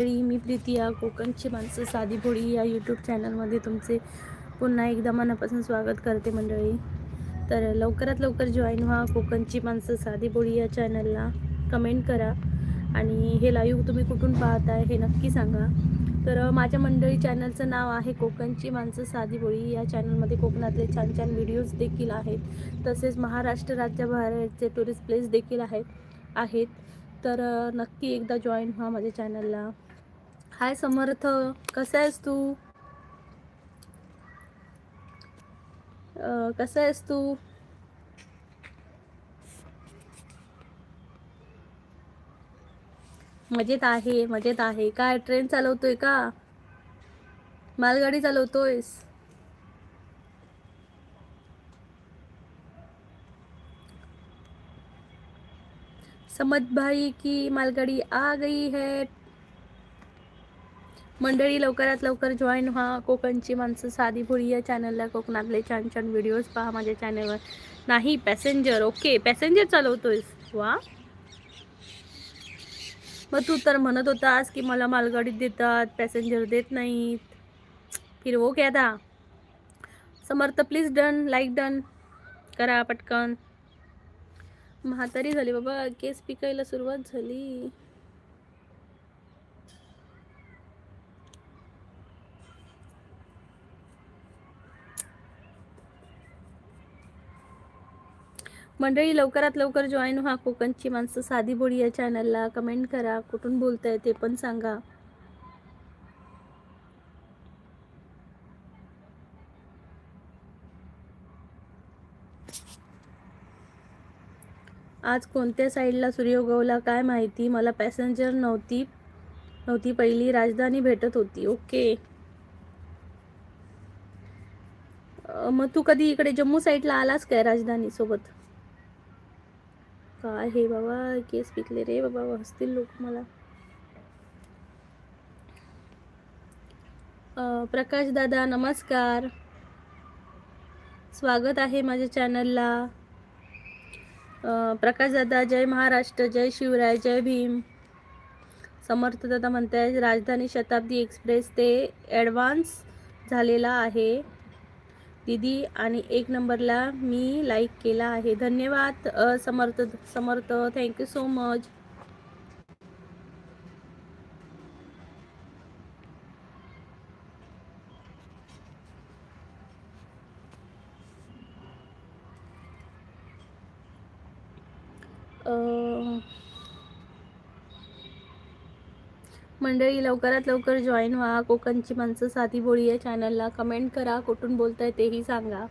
मी प्रीतिया कोकणची माणसं साधी भोळी या यूट्यूब चॅनलमध्ये तुमचे पुन्हा एकदा मनापासून स्वागत करते मंडळी. तर लवकरात लवकर जॉईन व्हा कोकणची माणसं साधी भोळी या चॅनलला. कमेंट करा आणि हे लाईव्ह तुम्ही कुठून पाहताय हे नक्की सांगा. तर माझ्या मंडळी चॅनलचं नाव आहे कोकणची माणसं साधी भोळी. या चॅनलमध्ये कोकणातले छान छान व्हिडिओज देखील आहेत, तसेच महाराष्ट्र राज्याबाहेरचे टुरिस्ट प्लेस देखील आहेत. तर नक्की एकदा जॉईन व्हा माझ्या चॅनलला. हाय समर्थ, कसा आहेस तू? कसा आहेस तू? मजेत आहे, मजेत आहे. काय ट्रेन चालवतोय का? मालगाडी चालवतोयस? समझ भाई की मालगाडी आ गई है. मंडळी लवकरात लवकर जॉईन व्हा कोकणची माणसं साधी भोळी या चॅनलला. कोकणातले छान छान व्हिडिओज पहा माझ्या चॅनलवर. नाही पॅसेंजर, ओके पॅसेंजर चालवतोयस, वा. मग तू तर म्हणत होतास की मला मालगाडीत देतात, पॅसेंजर देत नाहीत. फिर वो क्या था? समर्थ प्लीज डन, लाईक डन करा पटकन. म्हातारी झाली बाबा, केस पिकायला सुरुवात झाली. मंडळी लवकरात लवकर जॉईन व्हा कोकणची माणसं साधी भोळी या चॅनलला. कमेंट करा, कुठून बोलताय ते पण सांगा. आज कोणत्या साईडला सूर्य उगवला काय माहिती. मला पॅसेंजर नव्हती पहिली राजधानी भेटत होती. ओके. मग तू कधी इकडे जम्मू साईडला आलास काय राजधानी सोबत? काय हे बाबा, केस पिकले रे बाबा, हसतील लोक मला. प्रकाश दादा नमस्कार, स्वागत आहे माझ्या चॅनलला. प्रकाश दादा जय महाराष्ट्र, जय शिवराय, जय भीम. समर्थ दादा म्हणताय राजधानी शताब्दी एक्सप्रेस ते ॲडव्हान्स झालेला आहे दीदी आणि 1 नंबरला मी लाईक केला आहे. धन्यवाद समर्थ, थँक्यू सो मच. मंडळी लवकरात लवकर जॉईन व्हा कोकणची माणसं साधी भोळी या चॅनलला. कमेंट करा, कुठून बोलताय तेही सांगा.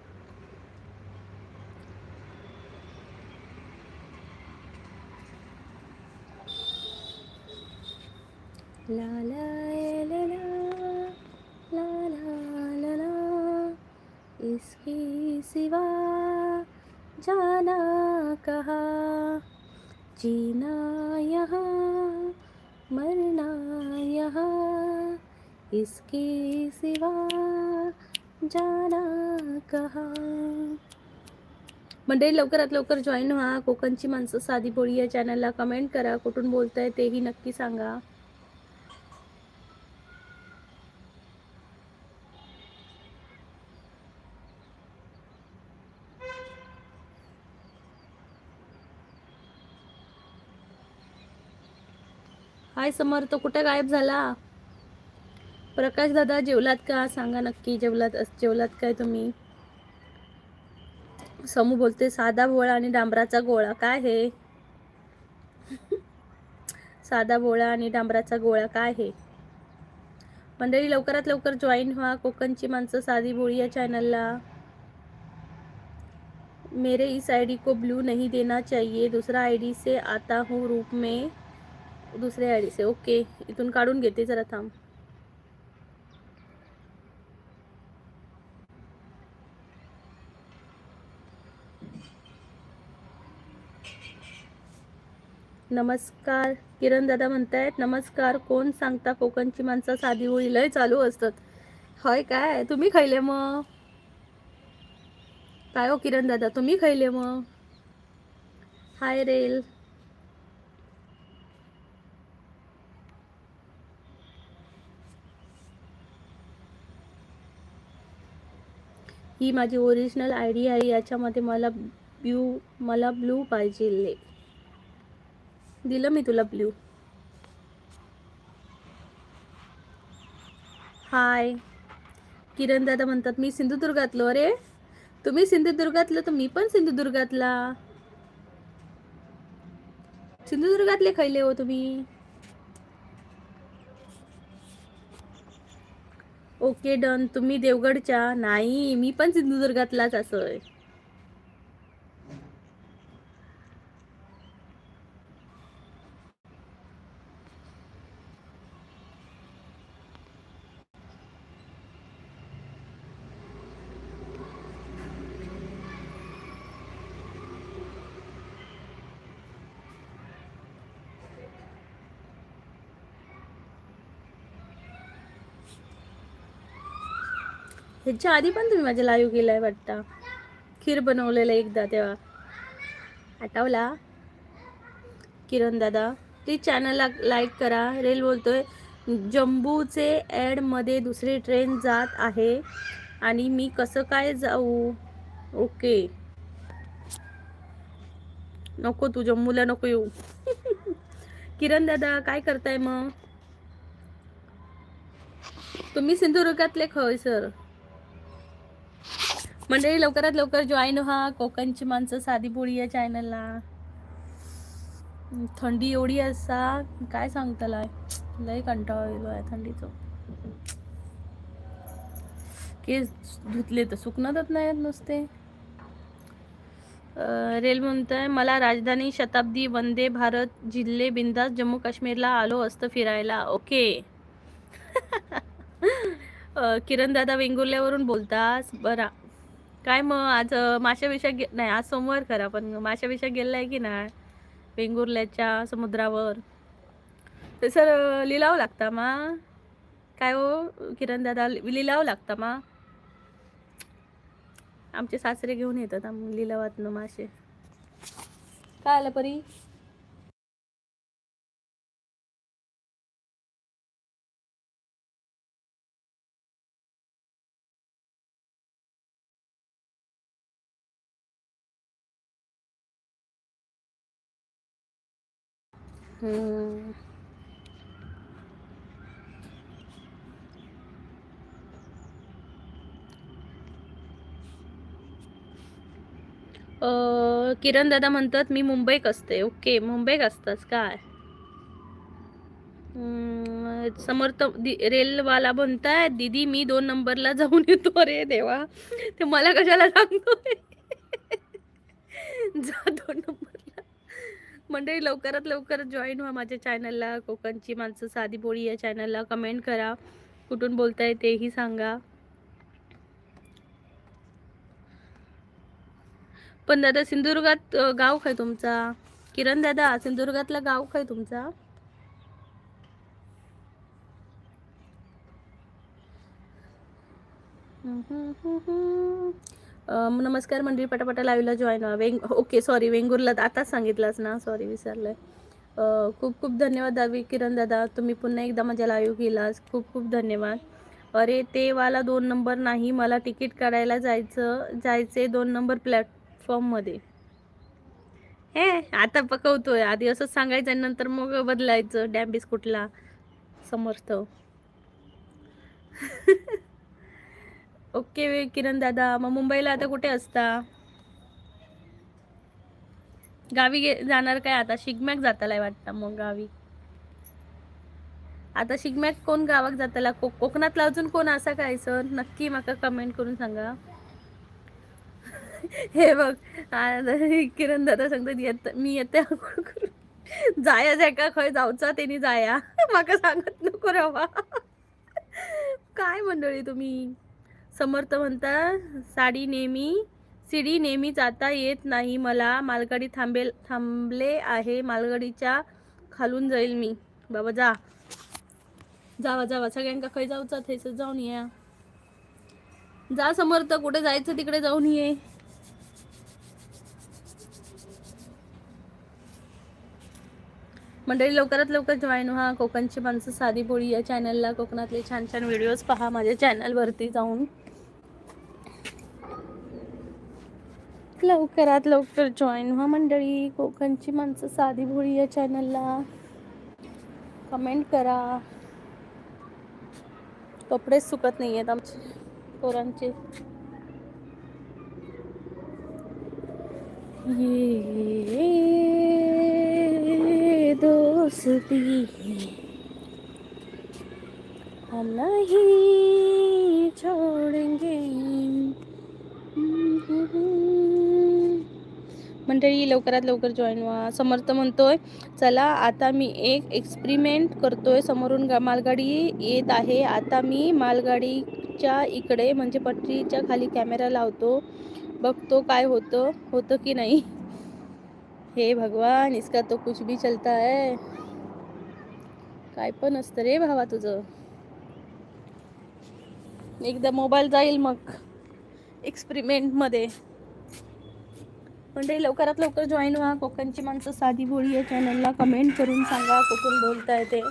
ला ला ला ला ला ला ला इसके सिवा जाना कहाँ, जीना यहाँ मरना यहाँ, इसके सिवा जाना कहाँ. मंडळी लवकरात लवकर जॉईन व्हा कोकणची माणसं साधी भोळी या चॅनलला. कमेंट करा, कुठून बोलताय तेही नक्की सांगा. हाय समर्थ, कुठे गायब झाला? प्रकाश दादा जेवलात का सांगा नक्की. जेवलात काय तुम्ही? समू बोलते साधा भोळा आणि डांबराचा गोळा. काय हे? साधा भोळा आणि डांबराचा गोळा काय हे? मंडळी लवकरात लवकर जॉईन व्हा कोकणची माणसं साधी भोळी या चॅनलला. मेरे इस आईडी को ब्लू नहीं देना चाहिए, दूसरा आईडी से आता हूँ रूप में, दुसऱ्या आईडी से. ओके, इथून काढून घेते जरा थांब. नमस्कार किरण दादा म्हणतायत नमस्कार. कोण सांगता कोकणची माणसं साधी भोळी लय चालू असतात. होय काय, तुम्ही खायले मग काय हो किरण दादा, तुम्ही खायले मग? हाय रेल. ही माझी ओरिजिनल आय डी आहे. याच्यामध्ये मला ब्लू पाहिजे. दिलं मी तुला ब्ल्यू. हाय किरण दादा म्हणतात मी सिंधुदुर्गातलो. अरे तुम्ही सिंधुदुर्गातलं तर मी पण सिंधुदुर्गातला. सिंधुदुर्गातले खैले हो तुम्ही? Okay done. तुम्ही देवगडच्या? नाही, मी पण सिंधुदुर्गातलाच असं. ह्याच्या आधी पण तुम्ही माझ्या लाईव्ह गेलाय वाटतं. खीर बनवलेलं एकदा तेव्हा आठवला. किरण दादा प्लीज चॅनलला लाईक करा. रेल बोलतोय जम्बूचे ॲडमध्ये दुसरी ट्रेन जात आहे आणि मी कसं काय जाऊ? ओके नको, तू जम्मूला नको येऊ. किरण दादा काय करताय मग? तुम्ही सिंधुदुर्गातले खय सर? मंडळी लवकरात लवकर जॉईन व्हा कोकणची माणसं साधी बोळी या चॅनलला. थंडी एवढी असा काय सांगतालाय, लय कंटाळा येलो आहे थंडीचं. केस धुतले तर सुकणारच नाहीत नुसते. रेल म्हणतंय मला राजधानी शताब्दी वंदे भारत जिल्हे बिंदास जम्मू काश्मीरला आलो असतं फिरायला. ओके. किरण दादा वेंगुर्ल्यावरून बोलतास बरा. काय मग आज माशाविषा नाही, आज सोमवार खरा पण माशाविषा गेलाय की नाही वेंगुर्ल्याच्या समुद्रावर? ते सर लिलाव लागता मा काय हो किरण दादा, लिलाव लागता मा? आमचे सासरे घेऊन येतात लिलावातनं मासे. काय आलं परी? किरण दादा म्हणतात मी मुंबईत असते. ओके मुंबईत असतास काय? समर्थ रेलवाला म्हणताय दीदी मी 2 नंबरला जाऊन येतो. अरे देवा, ते मला कशाला सांगतोय? जा 2 नंबरला. मंडळी लवकरात लवकर जॉईन व्हा माझ्या चॅनलला कोकणची माणसं साधी बोळी या चॅनलला. कमेंट करा, कुठून बोलताय तेही सांगा. पण दादा सिंधुदुर्गात गाव काय तुमचा? किरण दादा सिंधुदुर्गातला गाव काय तुमचा? नमस्कार मंडळी, पटापटा लाईव्हला जॉईन व्हा. ओके सॉरी वेंगुर्ला आताच सांगितलंच ना, सॉरी विसरलंय. खूप खूप धन्यवाद दावी किरण दादा, तुम्ही पुन्हा एकदा माझ्या लाईव्ह केलास, खूप खूप धन्यवाद. अरे ते वाला 2 नंबर नाही, मला तिकीट काढायला जायचे 2 नंबर प्लॅटफॉर्ममध्ये. हे आता पकवतोय, आधी असंच सांगायचं आणि नंतर मग बदलायचं. डॅम बिस्कुटला समर्थ. ओके किरण दादा, मग मुंबईला आता कुठे असता? गावी जाणार काय आता? शिगम्याक जातालाय वाटतं मग गावी. आता शिगम्याक कोण गावाक जाताला? कोकणातला अजून कोण असा काय सर? नक्की माका कमेंट करून सांगा. हे बघ किरण दादा सांगतात मी येते जाया जाय का खय जाऊचा त्यांनी जाया. माका सांगत नको रवा. काय मंडळी तुम्ही? समर्थ म्हणता सीडी नेहमी जाता येत नाही मला, मालगाडी थांबले आहे, मालगाडीच्या खालून जाईल मी. बाबा जावा सगळ्यांका खय जाऊचा थेस जाऊन या. जा समर्थ, कुठे जायचं तिकडे जाऊन ये. मंडळी लवकरात लवकर जॉईन व्हा कोकणची माणसं साधी बोळी या चॅनलला. कोकणातले छान छान व्हिडिओज पहा माझ्या चॅनलवरती जाऊन. लवकरात लवकर जॉईन व्हा मंडळी. कोकणची माणसं साधी भोळी या चॅनलला कमेंट करा. कपडेच सुकत नाही आहेत आमचे पोरांचे. ये दोस्ती हम नहीं छोडेंगे. मंडळी लवकरात लवकर जॉईन व्हा. समर्थ म्हणतोय चला आता मी एक एक्सपेरिमेंट करतोय. समोरून मालगाडी येत आहे. आता मी मालगाडीच्या इकडे म्हणजे पटरीच्या खाली कॅमेरा लावतो. बघतो काय होतं की नाही. हे भगवान, इसका तो कुछ भी चलता है. काय पण असतं रे भावा तुझं. एकदा मोबाईल जाईल मग एक्सपेरिमेंट मध्ये. म्हणजे लवकरात लवकर जॉईन व्हा. कोकणची माणसं साधी भोळी या चॅनलला कमेंट करून सांगा कुठून बोलताय ते.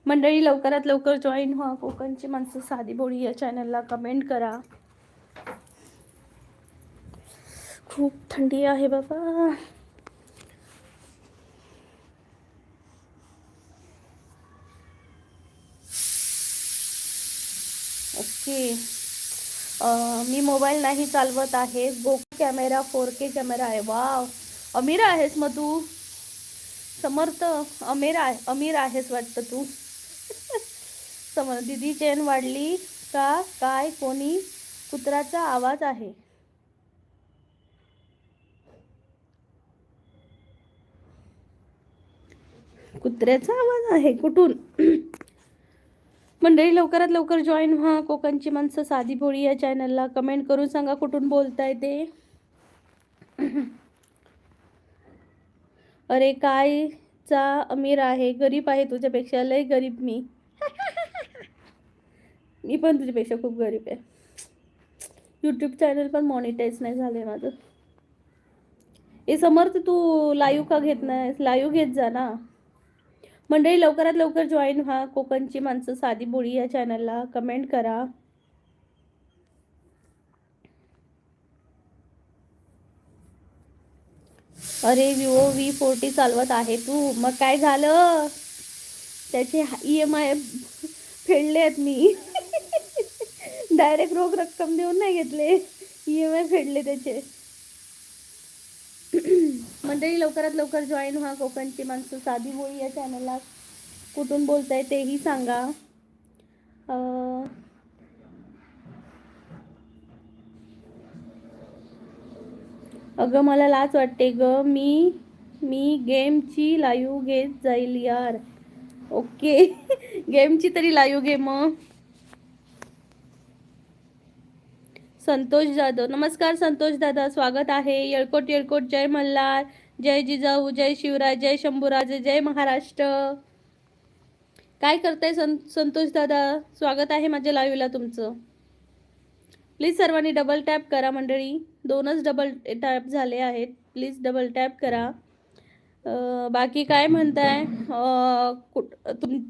मंडळी लवकरात लवकर जॉईन व्हा. कोकणची माणसं साधी भोळी या चॅनलला कमेंट करा. खूप थंडी आहे बाबा. ओके. मी मोबाईल नाही चालवत आहे. गोप्रो कॅमेरा 4K कॅमेरा आहे. वाव, अमीर आहेस मग तू. समर्थ अमीर आहेस वाटतं तू. समर्थ दीदी चेन वाढली का काय. कोणी कुत्राचा आवाज आहे. कुत्र्याचा आवाज आहे कुठून. मंडळी लवकरात लवकर जॉईन व्हा. कोकणची माणसं साधी भोळी या चॅनलला कमेंट करून सांगा कुठून बोलताय ते. अरे कायचा अमीर आहे. गरीब आहे तुझ्यापेक्षा. लय गरीब मी. मी पण तुझ्यापेक्षा खूप गरीब आहे. यूट्यूब चॅनल पण मॉनिटाईज नाही झालंय माझं. हे समर्थ तू लाईव्ह का घेत नाही. लाईव्ह घेत जा ना. मंडळी लवकरात लवकर जॉईन व्हा. कोकणची माणसं साधी भोळी या चॅनलला कमेंट करा. अरे विवो V40 चालवत आहे तू. मग काय झालं. त्याचे EMI फेडले आहेत मी. डायरेक्ट रोख रक्कम देऊन नाही घेतले. EMI फेडले त्याचे. मंडळी लवकरात लवकर जॉईन व्हा. कोकणची माणसं साधी भोळी या चॅनलला कुठून बोलताय तेही सांगा. अगं मला लाज वाटते ग. मी गेमची लाईव्ह घेत जाईल यार. ओके. गेमची तरी लाईव्ह घे मग. संतोष जाधव, नमस्कार संतोष दादा, स्वागत आहे. येळकोट येळकोट, जय मल्हार, जय जिजाऊ, जय शिवराय, जय शंभूराजे, जय महाराष्ट्र. काय करताय संतोष दादा. स्वागत आहे माझ्या लाईव्हला तुमचं. प्लीज सर्वांनी डबल टॅप करा मंडळी. 2च डबल टॅप झाले आहेत. प्लीज डबल टॅप करा. बाकी काय म्हणताय.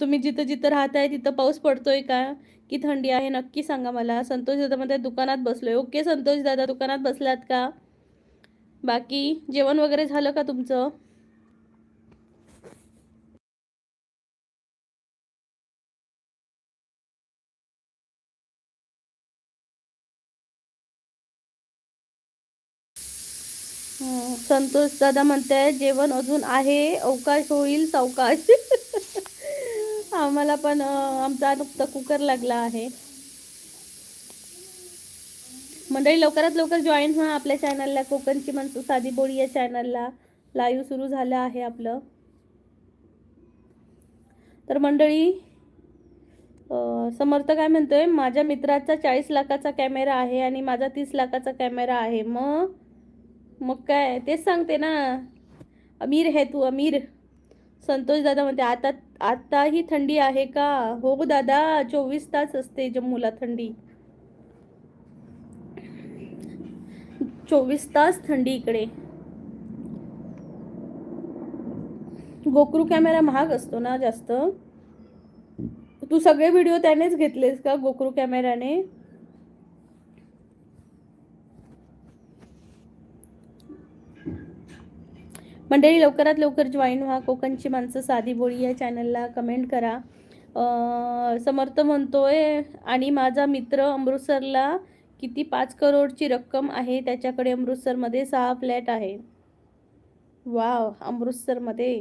तुम्ही जिथं जिथं राहताय तिथं पाऊस पडतोय का की थंडी आहे नक्की सांगा मला. संतोष दादा मध्ये दुकानात बसलोय. ओके संतोष दादा, दुकानात बसलात का. बाकी जेवण वगैरे झालं का तुमचं. संतोष दादा म्हणताय जेवण अजून आहे, अवकाश होईल सावकाश. आम्हाला पण आमचा नुकता कुकर लागला आहे. मंडळी लवकरात लवकर जॉईन व्हा आपल्या चॅनलला, कोकणची माणसं साधी बोळी या चॅनलला. लाईव्ह सुरू झालं आहे आपलं. तर मंडळी समर्थ काय म्हणतोय, माझ्या मित्राचा 40 लाखाचा कॅमेरा आहे आणि माझा 30 लाखाचा कॅमेरा आहे. मग काय, तेच सांगते ना, अमीर है तू अमीर. संतोष दादा म्हणते आताही थंडी आहे का? हो दादा, 24 तास असते जम्मूला थंडी. 24 तास थंडी इकडे. गोक्रू कॅमेरा महाग असतो ना जास्त. तू सगळे व्हिडिओ त्यानेच घेतलेस का गोक्रू कॅमेराने? मंडळी लवकरात लवकर जॉईन व्हा कोकणची माणसं साधी बोळी या चॅनलला. कमेंट करा. समर्थ म्हणतोय आणि माझा मित्र अमृतसरला किती 5 करोडची रक्कम आहे त्याच्याकडे. अमृतसरमध्ये 6 फ्लॅट आहे. वाव, अमृतसरमध्ये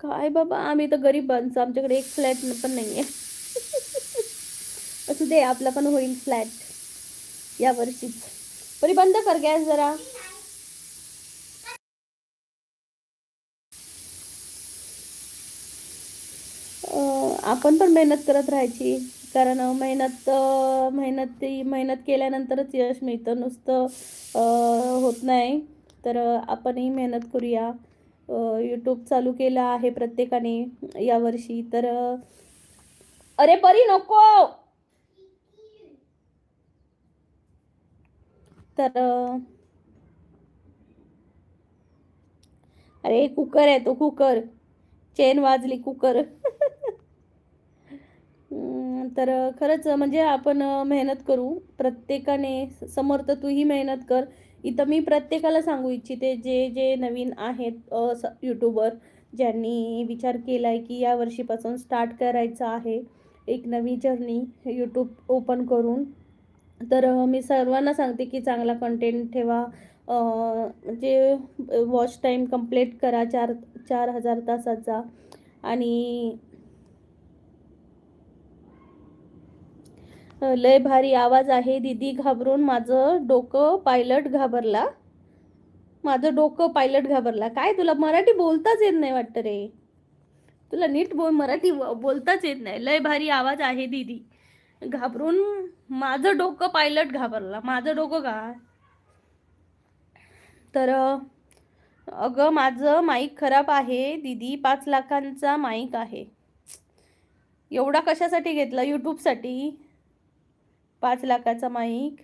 काय बाबा, आम्ही तर गरीब माणसं, आमच्याकडे 1 फ्लॅट पण नाही आहे. असू दे, आपला पण होईल फ्लॅट या वर्षीच. तरी बंद कर गॅस जरा. आपण पण मेहनत करत राहायची, कारण मेहनत केल्यानंतरच यश मिळतं, नुसतं होत नाही. तर आपणही मेहनत करूया. यूट्यूब चालू केलं आहे प्रत्येकाने यावर्षी. तर अरे परी नको. तर अरे कुकर आहे तो, कुकर, चेन वाजली कुकर. तर खरंच म्हणजे आपण मेहनत करू प्रत्येकाने. समर्थ तूही मेहनत कर. इथं मी प्रत्येकाला सांगू इच्छिते, जे जे नवीन आहेत यूट्यूबर, ज्यांनी विचार केला आहे की या वर्षीपासून स्टार्ट करायचं आहे एक नवी जर्नी यूट्यूब ओपन करून, तर मी सर्वांना सांगते की चांगला कंटेंट ठेवा. म्हणजे वॉच टाईम कंप्लीट करा 4,000 तासाचा. आणि लय भारी आवाज आहे दीदी, घाबरून माझं डोकं पायलट घाबरला. माझं डोकं पायलट घाबरला. काय तुला मराठी बोलताच येत नाही वाटतं रे? तुला नीट मराठी बोलताच येत नाही. लय भारी आवाज आहे दीदी, घाबरून माझं डोकं पायलट घाबरला. माझं डोकं का? तर अगं माझं माईक खराब आहे दीदी, 5 लाखांचा माईक आहे. एवढा कशासाठी घेतला? यूट्यूबसाठी 5 लाखाचा माईक.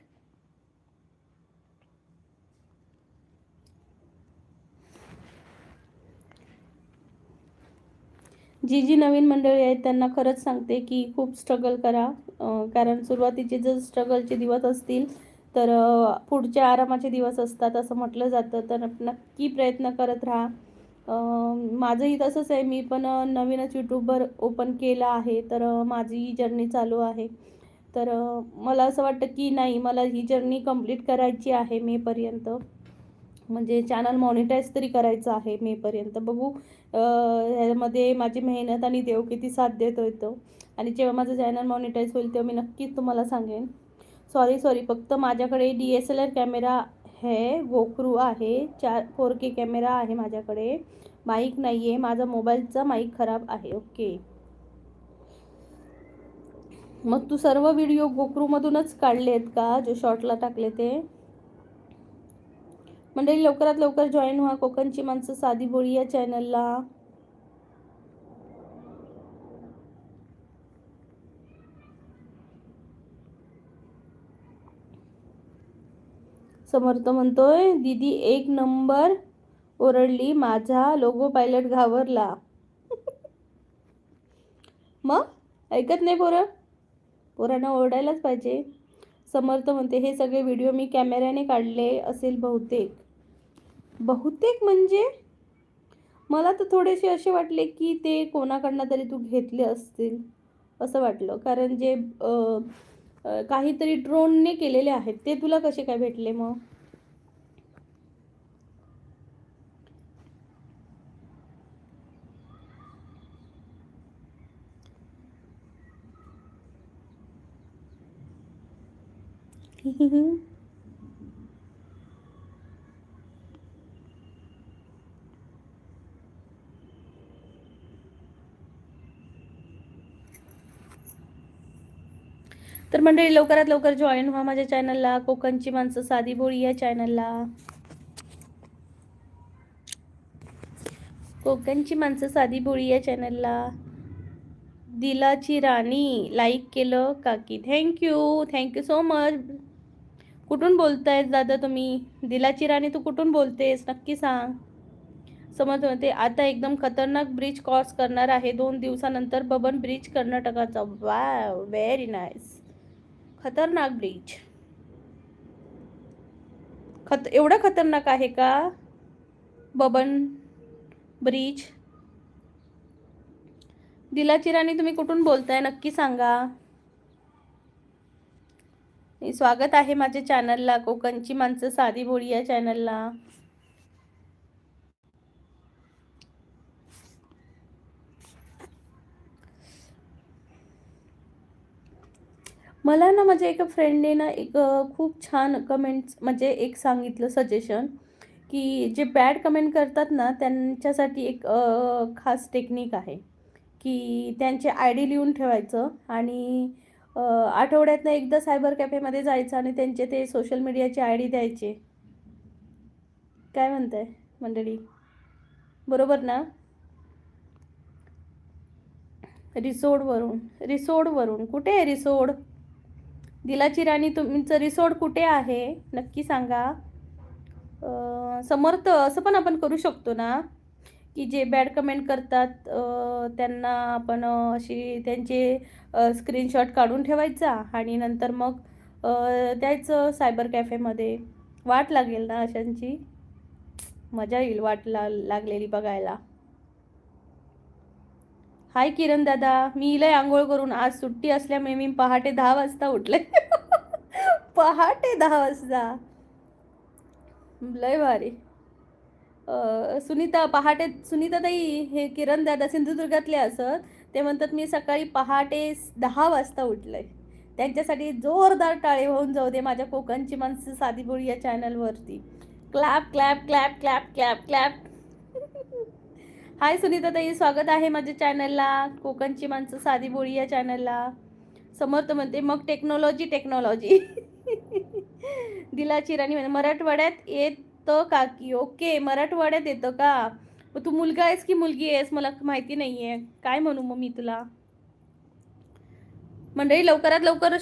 जी नवीन मंडळी आहेत त्यांना खरंच सांगते की खूप स्ट्रगल करा. कारण सुरुवातीचे जर स्ट्रगलचे दिवस असतील तर पुढचे आरामाचे दिवस असतात असं म्हटलं जातं. तर नक्की प्रयत्न करत राहा. माझंही तसंच आहे. मी पण नवीनच यूट्यूबवर ओपन केलं आहे, तर माझी जर्नी चालू आहे. तर मला असं वाटतं की नाही, मला ही जर्नी कंप्लीट करायची आहे मेपर्यंत. म्हणजे चॅनल मॉनिटाईज तरी करायचं आहे मेपर्यंत. बघू ह्यामध्ये माझी मेहनत आणि देव किती साथ देतो येतो. आणि जेव्हा माझं चॅनल मॉनिटाईज होईल तेव्हा मी नक्कीच तुम्हाला सांगेन. सॉरी, फक्त माझ्याकडे DSLR कॅमेरा आहे, गोक्रू आहे, 4K कॅमेरा आहे माझ्याकडे, माईक नाही आहे. माझा मोबाईलचा माईक खराब आहे. ओके, मग तू सर्व व्हिडिओ गोक्रूमधूनच काढले आहेत का, जे शॉर्टला टाकले ते? मंडळी लवकरात लवकर जॉईन व्हा कोकणची माणसं साधी बोळी या चॅनलला. समर्थ म्हणतोय दीदी 1 नंबर ओरडली, माझा लोगो पायलट घाबरला. मग ऐकत नाही पोरांना ओरडायलाच पाहिजे. समर्थ म्हणते हे सगळे व्हिडिओ मी कॅमेऱ्याने काढले असेल बहुतेक. म्हणजे मला तर थोडेसे असे वाटले की ते कोणाकडनं तरी तू घेतले असतील असं वाटलं. कारण जे काहीतरी ड्रोनने केलेले आहेत ते तुला कसे काय भेटले मग? तर मंडळी लवकरात लवकर जॉईन व्हा माझ्या चॅनलला, कोकणची माणसं साधी भोळी या चॅनलला. कोकणची माणसं साधी भोळी या चॅनलला. दिलाची राणी लाईक केलं काकी, थँक्यू सो मच. कुठून बोलतायत दादा तुम्ही? दिलाची राणी तू कुठून बोलतेस नक्की सांग. समज होते आता एकदम खतरनाक ब्रिज क्रॉस करणार आहे 2 दिवसानंतर. बबन ब्रिज कर्नाटकाचा. Wow, very nice. खतरनाक ब्रिज. एवढा खतरनाक आहे का बबन ब्रिज? दिलाची राणी तुम्ही कुठून बोलताय नक्की सांगा. स्वागत आहे माझ्या चॅनलला, कोकणची माणसं साधी भोळी या चॅनलला. मला ना माझ्या एका फ्रेंडने ना एक खूप छान कमेंट्स म्हणजे एक सांगितलं सजेशन, की जे बॅड कमेंट करतात ना त्यांच्यासाठी एक खास टेक्निक आहे की त्यांचे आय डी लिहून ठेवायचं आणि आठवड्यातनं एकदा सायबर कॅफेमध्ये जायचं आणि त्यांचे ते सोशल मीडियाचे आय डी द्यायचे. काय म्हणताय मंडळी, बरोबर ना? रिसोडवरून कुठे आहे रिसोड? दिलाची राणी तुमचं रिसोड कुठे आहे नक्की सांगा. समर्थ असं पण आपण करू शकतो ना की जे बॅड कमेंट करतात त्यांना आपण अशी त्यांचे स्क्रीनशॉट काढून ठेवायचा आणि नंतर मग द्यायचं सायबर कॅफेमध्ये. वाट लागेल ना अशांची, मजा येईल वाट लागलेली बघायला. हाय किरण दादा, मी इलय आंघोळ करून. आज सुट्टी असल्यामुळे मी पहाटे 10 वाजता उठले. पहाटे 10 वाजता, लय भारी. सुनीता ताई हे किरण दादा सिंधुदुर्गातले असत. ते म्हणतात मी सकाळी पहाटे 10 वाजता उठलंय. त्यांच्यासाठी जोरदार टाळे होऊन जाऊ दे माझ्या कोकणची माणसं साधी बोळी या चॅनलवरती. Clap clap clap clap clap clap. Hi Sunita ताई, स्वागत आहे माझ्या चॅनलला, कोकणची माणसं साधी बोळी या चॅनलला. समर्थ म्हणते मग टेक्नॉलॉजी. दिलाची राणी म्हणे मराठवाड्यात येतं काकी. ओके, मराठवाड्यात येतं का? मग तू मुलगा आहेस की मुलगी आहेस मला माहिती नाहीये. काय म्हणू मग मी तुला? मंडळी लवकरात लवकर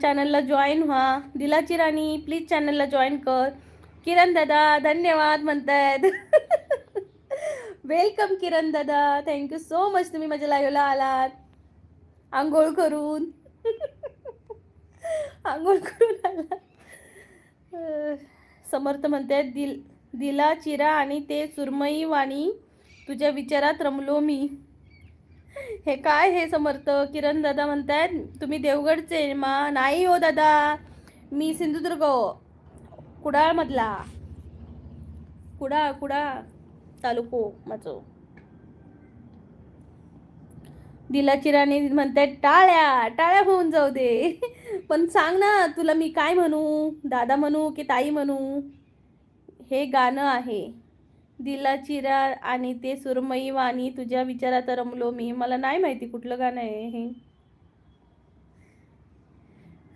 चॅनलला जॉईन व्हा. दिलाची राणी प्लीज चॅनलला जॉईन कर. किरण दादा धन्यवाद म्हणतायत. वेलकम किरण दादा, थँक्यू सो मच तुम्ही माझ्या लाईव्हला आलात आंघोळ करून. आंघोळ करून आलात. समर्थ म्हणतात दिला चिरा आणि ते सुरमई वाणी तुझ्या विचारात रमलो मी. हे काय हे समर्थ? किरण दादा म्हणतात तुम्ही देवगडचे मा? नाही हो दादा, मी सिंधुदुर्ग कुडाळ मधला. कुडाळ तालुको माझं. दिलाची राणी म्हणतात टाळ्या होऊन जाऊ दे. पण सांग ना तुला मी काय म्हणू, दादा म्हणू की ताई म्हणू? हे गाणं आहे दिलाची रा आणि ते सुरमई वाणी तुझ्या विचारात रमलो मी. मला नाही माहिती कुठलं गाणं आहे हे.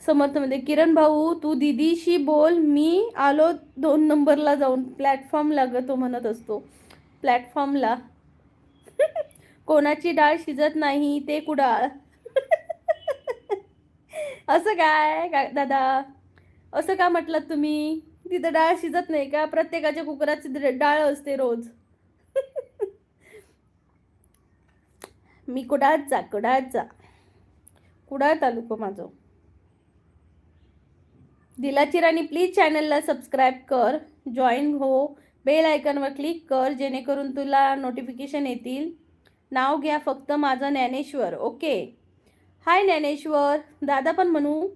समर्थ मध्ये किरण भाऊ तू दीदीशी बोल, मी आलो 2 नंबरला जाऊन. प्लॅटफॉर्मला ग तो म्हणत असतो, प्लॅटफॉर्मला. कोणाची डाळ शिजत नाही ते कुडाळ. असं काय दादा, असं का म्हटलं तुम्ही? तिथं डाळ शिजत नाही का? प्रत्येकाच्या कुकराची डाळ असते रोज. मी कुडाळचा कुडाळ तालुका माझं. दिलाची राणी प्लीज चॅनलला सबस्क्राईब कर, जॉईन हो, बेल आयकॉनवर क्लिक कर जेणेकरून तुला नोटिफिकेशन येतील. नाव घ्या फक्त माझं ज्ञानेश्वर. ओके, हाय ज्ञानेश्वर दादा पण म्हणू,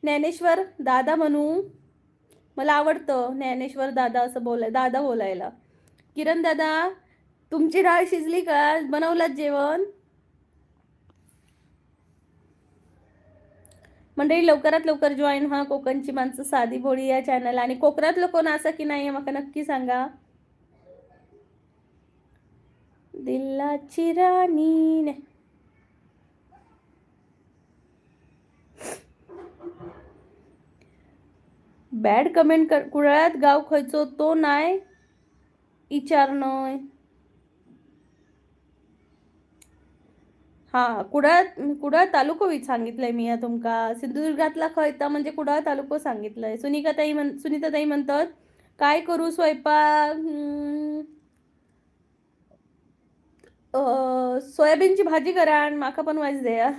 ज्ञानेश्वर दादा म्हणू. मला आवडतं ज्ञानेश्वर दादा असं दादा बोलायला. किरण दादा तुमची डाळ शिजली का? बनवलात जेवण? मंडळी लवकरात लवकर जॉईन व्हा कोकणची माणसं साधी भोळी या चॅनल. आणि कोकणातलं कोण असं की नाही मला नक्की सांगा. दिलाची राणी बॅड कमेंट कर. कुडाळात गाव खयचो तो नाय इचारणय. हा कुडाळ तालुको सांगितलंय मी तुमका. सिंधुदुर्गातला खयता म्हणजे कुडाळ तालुको सांगितलंय. सुनीताताई म्हणतात काय करू स्वयंपाक. सोयाबीनची भाजी करा आणि माका पण वाज द्या.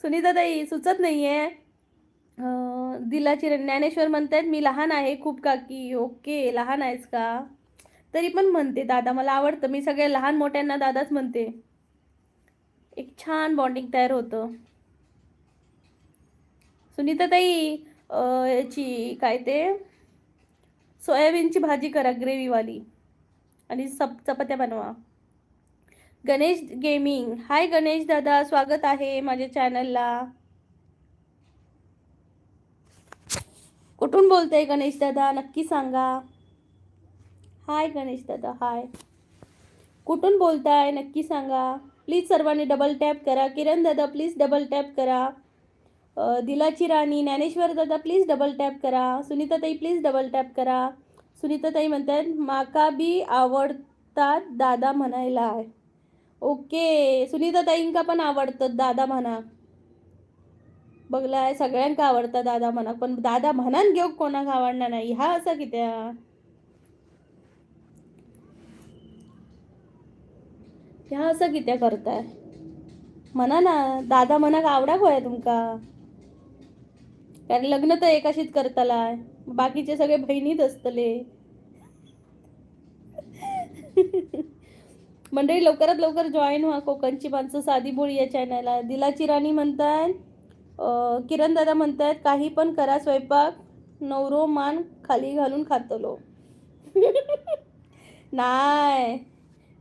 सुनीताताई सुचत नाहीये. दिलाची ज्ञानेश्वर म्हणतात मी लहान आहे खूप काकी. ओके लहान आहेस का. तरी पण म्हणते दादा. मला आवडतं. मी सगळ्या लहान मोठ्यांना दादाच म्हणते. एक छान बॉन्डिंग तयार होतं. सुनीताताई याची काय ते सोयाबीनची भाजी करा ग्रेव्हीवाली आणि चपात्या बनवा. गणेश गेमिंग. हाय गणेश दादा स्वागत आहे माझ्या चॅनलला. कुठून बोलताय गणेश दादा नक्की सांगा. हाय गणेश दादा हाय. कुठून बोलताय नक्की सांगा. प्लीज सर्वांनी डबल टॅप करा. किरण दादा प्लीज डबल टॅप करा. दिलाची राणी ज्ञानेश्वर दादा प्लीज डबल टॅप करा. सुनीताताई प्लीज डबल टॅप करा. सुनीताताई म्हणतात माका बी आवडतात दादा म्हणायला आहे. ओके सुनीताताईंका पण आवडतं दादा म्हणा. बघलाय सगळ्यांका आवडतं दादा म्हणा. पण दादा म्हणान घेऊ कोणाक आवडणार नाही. हा असं कित्या. ह्या असं कित्या करताय. म्हणा ना दादा म्हणाक आवडाक होय तुमका. कारण लग्न तर एकाशीच करतालाय. बाकीचे सगळे बहिणीत असतले. मंडळी लवकरात लवकर जॉईन व्हा कोकणची माणसं साधी बोळी या चॅनलला. दिलाची राणी म्हणतात किरण दादा म्हणतात काही पण करा स्वयंपाक नवरो मान खाली घालून खातलो. नाय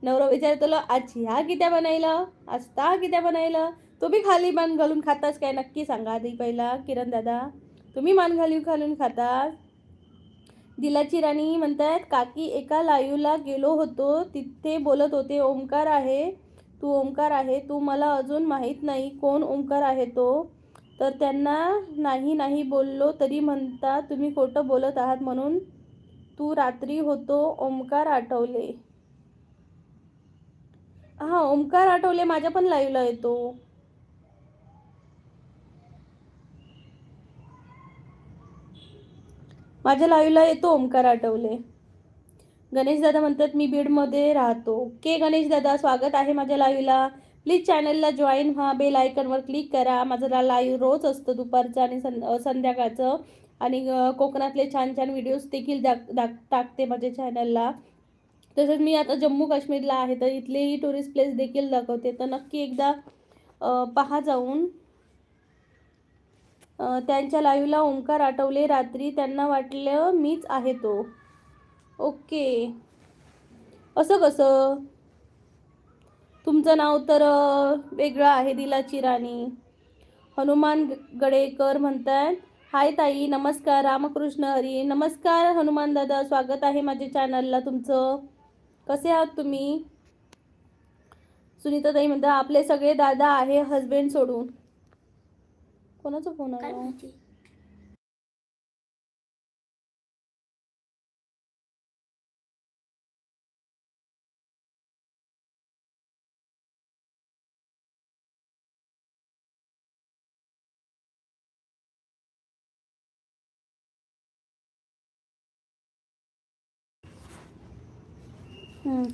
नवरो विचारतलो आज ह्या कित्या बनायलं आज ता कित्या बनायलं. तुम्ही खाली मान घालून खातास काय नक्की सांगा आधी पहिला किरण दादा. तुम्ही मान घालून खाता. दिलाची राणी म्हणतात काकी एका लाईव्हला गेलो होतो तिथे बोलत होते ओमकार आहे तू मला अजून माहीत नाही कोण ओमकार आहे तो. तर त्यांना नाही बोललो तरी म्हणता तुम्ही खोटं बोलत आहात म्हणून. तू रात्री होतो ओमकार आठवले. हा ओमकार आठवले माझ्या पण लाईव्हला येतो. माझ्या लाईव्हला येतो ओमकार आठवले. गणेश दादा म्हणतात मी बीडमध्ये राहतो. ओके गणेश दादा स्वागत आहे माझ्या लाईव्हला. प्लीज चॅनलला जॉईन व्हा. बेल आयकॉनवर क्लिक करा. माझं लाईव्ह रोज असतं दुपारचं आणि संध्याकाळचं. आणि कोकणातले छान छान व्हिडिओज देखील टाकते माझ्या चॅनलला. तसंच मी आता जम्मू काश्मीरला आहे तर इथलेही टुरिस्ट प्लेस देखील दाखवते. तर नक्की एकदा पहा जाऊन. त्यांच्या लाईव्हला ओमकार आठवले रात्री त्यांना वाटलं मीच आहे तो. ओके असं कसं. तुमचं नाव तर वेगळं आहे दिलाची राणी. हनुमान गडेकर म्हणतात हाय ताई नमस्कार रामकृष्ण हरी. नमस्कार हनुमान दादा स्वागत आहे माझ्या चॅनलला तुमचं. कसे आहात तुम्ही. सुनीताताई म्हणतात आपले सगळे दादा आहे हजबंड सोडून. कोणाचा फोन आला.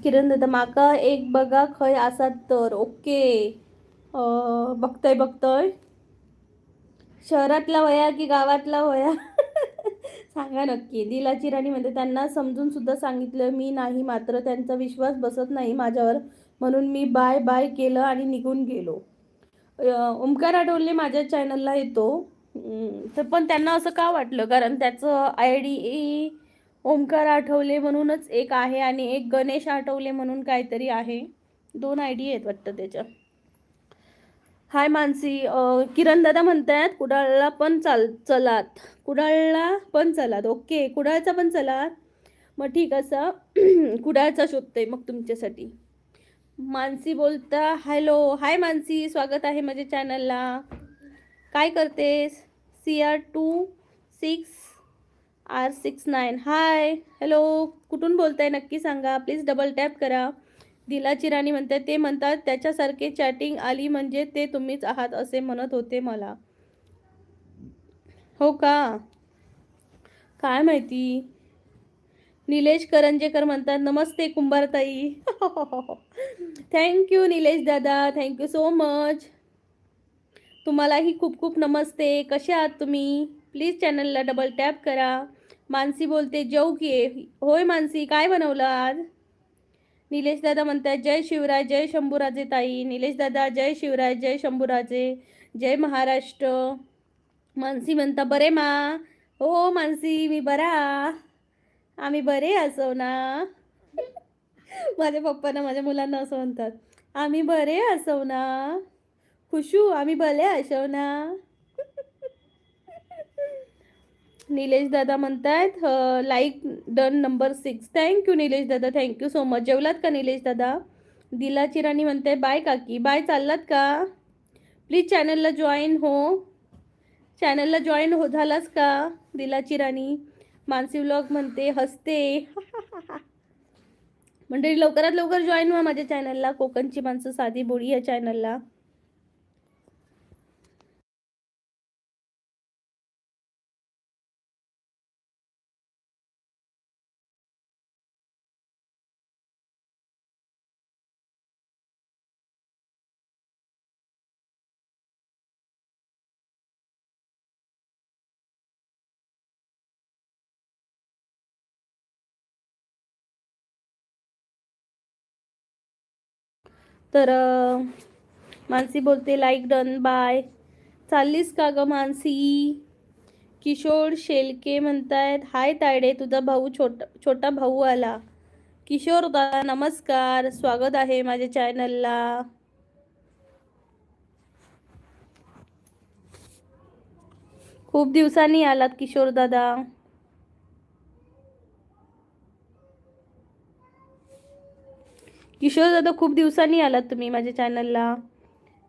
किरण दादा माका एक बघा खय असात तर. ओके बघतोय. शहरातला वया की गावातला वया. सांगा नक्की. दिलाची राणी म्हणते त्यांना समजून सुद्धा सांगितलं मी नाही मात्र त्यांचा विश्वास बसत नाही माझ्यावर म्हणून मी बाय बाय केलं आणि निघून गेलो. ओमकार आठवले माझ्या चॅनलला येतो. तर पण त्यांना असं का वाटलं कारण त्याचं ID ओमकार आठवले म्हणूनच एक आहे आणि एक गणेश आठवले म्हणून काहीतरी आहे. 2 ID आहेत वाटतं त्याच्या. हाय मानसी. किरण दादा म्हणतायत कुडाळला पण चलात. कुडाळला पण चलात. ओके, कुडाळचा पण चलात. मग ठीक असं कुडाळचा शोधते मग तुमच्यासाठी. मानसी बोलता हॅलो. हाय मानसी, स्वागत आहे माझ्या चॅनलला. काय करतेस? CR26R69. Hi hello. कुठून बोलताय नक्की सांगा प्लीज. डबल टॅप करा. दिलाची राणी म्हणतात ते म्हणतात त्याच्यासारखे चॅटिंग आली म्हणजे ते तुम्हीच आहात असे म्हणत होते मला. हो का, काय माहिती. निलेश करंजेकर म्हणतात नमस्ते कुंभारताई. थँक्यू निलेश दादा, थँक्यू सो मच. तुम्हालाही खूप खूप नमस्ते. कसे आहात तुम्ही? प्लीज चॅनलला डबल टॅप करा. मानसी बोलते जेऊ की. होय मानसी, काय बनवलं आज? निलेश दादा म्हणतात जय शिवराय, जय शंभूराजे ताई. निलेश दादा जय शिवराय, जय शंभूराजे, जय महाराष्ट्र. मानसी म्हणता बरे मा. हो मानसी, मी बरा. आम्ही बरे असो ना. माझ्या पप्पांना माझ्या मुलांना असं म्हणतात, आम्ही बरे असो ना. खुशू, आम्ही भले असो ना. निलेश दादा म्हणतायत like done number 6. Thank you Nilesh दादा, थँक्यू सो मच. जेवलात का निलेश दादा? दिलाची राणी म्हणते बाय काकी. बाय, चाललात का? प्लीज चॅनलला जॉईन हो. चॅनलला जॉईन हो झालास का दिलाची राणी? मानसी व्लॉग म्हणते हसते. मंडळी लवकरात लवकर जॉईन व्हा माझ्या चॅनलला, कोकणची माणसं साधी बोळी या चॅनलला. तर मानसी बोलते लाईक डन बाय. चाललीस का ग मानसी? किशोर शेलके म्हणतायत हाय तायडे, तुझा भाऊ छोटा भाऊ आला. किशोर दादा नमस्कार, स्वागत आहे माझ्या चॅनलला. खूप दिवसांनी आलात किशोर दादा. किशोर दादा खूप दिवसांनी आलात तुम्ही माझ्या चॅनलला.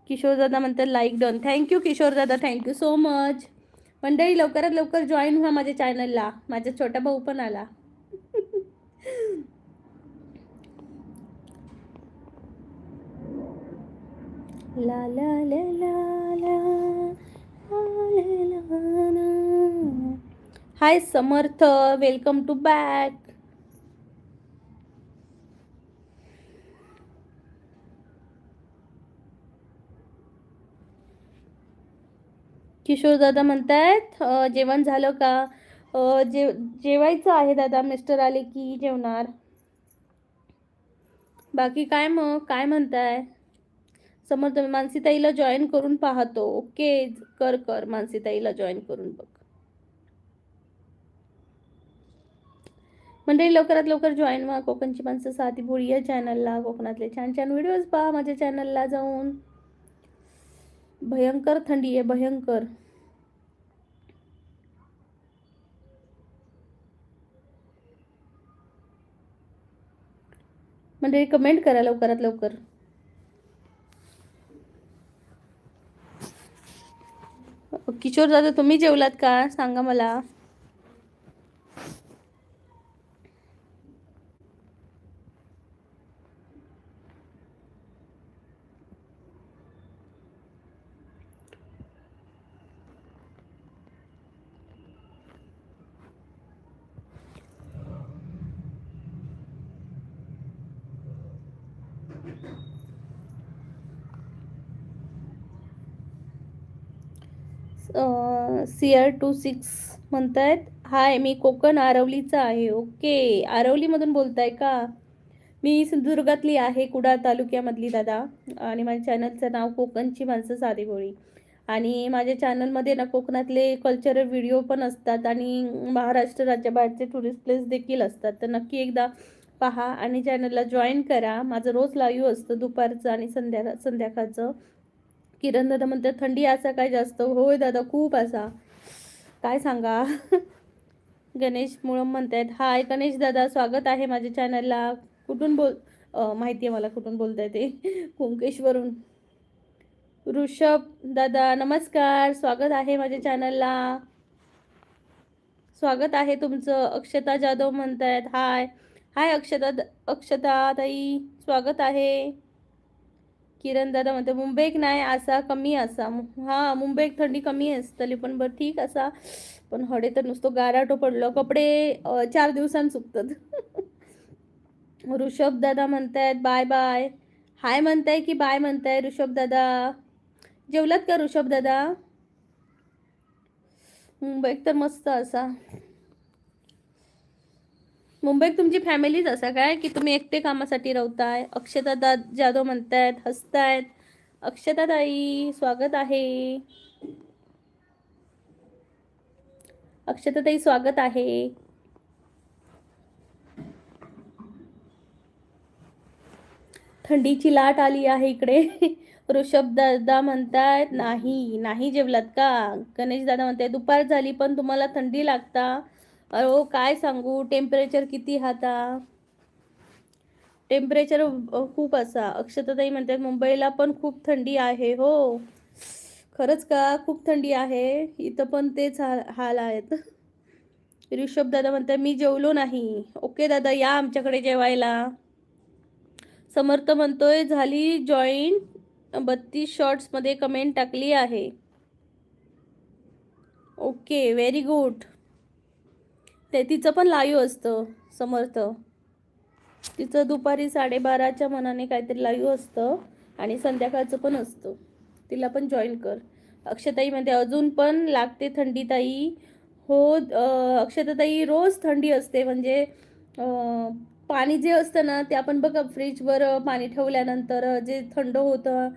किशोर दादा म्हणतात लाईक डन. थँक्यू किशोर दादा, थँक्यू सो मच. मंडळी लवकरात लवकर जॉईन व्हा माझ्या चॅनलला. माझा छोटा भाऊ पण आला. ला ला ला ला ला. हाय समर्थ, वेलकम टू बॅक. किशोर दादा म्हणतायत जेवण झालं का? जेवायचं आहे दादा, मिस्टर आले की जेवणार. बाकी काय मग, काय म्हणताय? समर्थ मानसीताईला जॉईन करून पाहतो. ओके, कर मानसीताईला जॉईन करून बघ. मंडळी लवकरात लवकर जॉईन व्हा कोकणची माणसं साधी बोळी या चॅनलला. कोकणातले छान छान व्हिडिओज पहा माझ्या चॅनलला जाऊन. भयंकर थंडी आहे, भयंकर. मंडळी कमेंट करा लवकरात लवकर. किशोर दादा तुम्ही जेवलात का सांगा मला. CR26 म्हणतायत हाय मी कोकण आरवलीचा आहे. ओके, आरवलीमधून बोलताय का? मी सिंधुदुर्गातली आहे, कुडाळ तालुक्यामधली दादा. आणि माझ्या चॅनलचं नाव कोकणची माणसं साधी बोळी. आणि माझ्या चॅनलमध्ये ना कोकणातले कल्चरल व्हिडिओ पण असतात आणि महाराष्ट्र राज्याबाहेरचे टुरिस्ट प्लेस देखील असतात. तर नक्की एकदा पहा आणि चॅनलला जॉईन करा. माझं रोज लाईव्ह असतं दुपारचं आणि संध्याकाळचं. किरण दादा म्हणतात थंडी असा काय जास्त. होय दादा खूप असा, काय सांगा. गणेश मुळम म्हणतायत हाय गणेश दादा, स्वागत आहे माझ्या चॅनलला. कुठून माहिती आहे मला कुठून बोलताय ते. कुंकेश्वरून. ऋषभ दादा नमस्कार, स्वागत आहे माझ्या चॅनलला. स्वागत आहे तुमचं. अक्षता जाधव म्हणतायत हाय. हाय अक्षता ताई, स्वागत आहे. किरण दादा म्हणते मुंबईक नाही असा कमी असा. हा मुंबईत थंडी कमी असतली पण बरं ठीक असा, पण हडे तर नुसतं गाराटो पडलं, कपडे 4 दिवसांनी सुकतात. ऋषभ दादा म्हणतायत बाय बाय. हाय म्हणताय की बाय म्हणताय ऋषभ दादा. जेवलात का ऋषभ दादा? मुंबईत तर मस्त असा. मुंबईत तुमची फॅमिलीच असा काय की तुम्ही एकटे कामासाठी राहताय? अक्षता जाधव म्हणतायत हसतायत. अक्षता ताई स्वागत आहे. अक्षता ताई स्वागत आहे. थंडीची लाट आली आहे इकडे. ऋषभ दादा म्हणतायत नाही नाही जेवलात का? गणेश दादा म्हणतायत दुपार झाली पण तुम्हाला थंडी लागता. अरे काय सांगू, टेम्परेचर किती हाता, टेम्परेचर खूप असा. अक्षताताई म्हणतात मुंबईला पण खूप थंडी आहे. हो खरंच का? खूप थंडी आहे इथं पण तेच हाल आहेत. ऋषभ दादा म्हणतात मी जेवलो नाही. ओके दादा या आमच्याकडे जेवायला. समर्थ म्हणतोय झाली जॉईन, 32 शॉर्ट्स मध्ये कमेंट टाकली आहे. Okay very good. ते तिचं पण लाईव्ह असतं समर्थ. तिचं दुपारी 12:30च्या मनाने काहीतरी लाईव्ह असतं आणि संध्याकाळचं पण असतं. तिला पण जॉईन कर. अक्षताईमध्ये अजून पण लागते थंडी ताई. हो अक्षताताई रोज थंडी असते. म्हणजे पाणी जे असतं ना ते आपण बघा फ्रीजवर पाणी ठेवल्यानंतर जे थंड होतं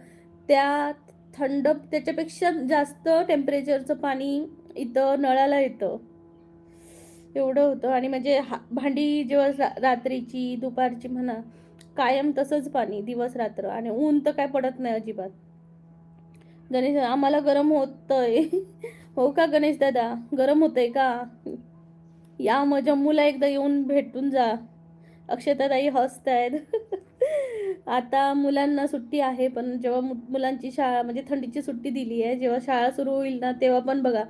त्या त्याच्यापेक्षा जास्त टेम्परेचरचं पाणी इथं नळाला येतं. एवढं होतं. आणि म्हणजे भांडी जेव्हा रात्रीची दुपारची म्हणा कायम तसंच पाणी दिवस रात्र. आणि ऊन तर काय पडत नाही अजिबात. गणेश आम्हाला गरम होतंय. हो का गणेश दादा गरम होतंय का? या मग जम्मूला एकदा येऊन भेटून जा. अक्षताताई हसतायत. आता मुलांना सुट्टी आहे पण जेव्हा मुलांची शाळा म्हणजे थंडीची सुट्टी दिली आहे, जेव्हा शाळा सुरू होईल ना तेव्हा पण बघा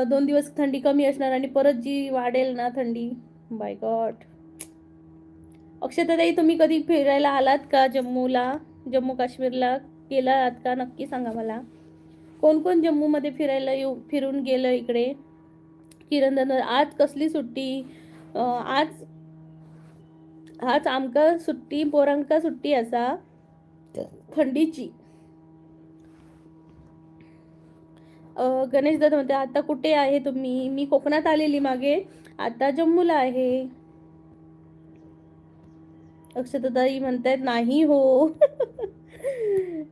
2 दिवस थंडी कमी असणार आणि परत जी वाढेल ना थंडी, बाय गॉड. अक्षताताई तुम्ही कधी फिरायला आलात का जम्मूला, जम्मू काश्मीरला गेला आहात का? नक्की सांगा मला. कोण कोण जम्मूमध्ये फिरायला फिरून गेलं इकडे? किरण दादा आज कसली सुट्टी? आज आज आमका सुट्टी पोरांका सुट्टी असा थंडीची. गणेश दादा म्हणते आता कुठे आहे तुम्ही? मी कोकणात आलेली मागे, आता जम्मूला आहे. अक्षताताई म्हणतायत नाही हो.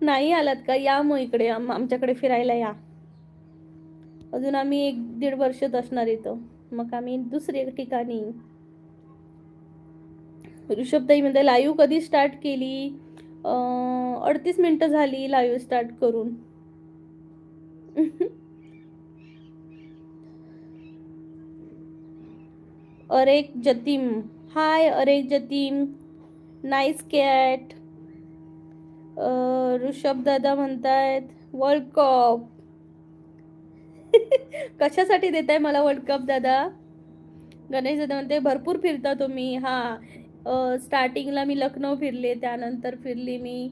नाही आलात का? या मग इकडे आमच्याकडे फिरायला या. अजून आम्ही 1-1.5 वर्षच असणार इथं, मग आम्ही दुसऱ्या ठिकाणी. ऋषभताई म्हणते लाईव्ह कधी स्टार्ट केली? 38 मिनिटं झाली लाईव्ह स्टार्ट करून. अरेक जतीम हाय. अरेक जतीम नाईस कॅट. ऋषभ दादा म्हणतायत वर्ल्ड कप. कशासाठी देताय मला वर्ल्ड कप दादा? गणेश दादा म्हणते भरपूर फिरता तुम्ही. हा स्टार्टिंगला मी लखनौ फिरले, त्यानंतर फिरली मी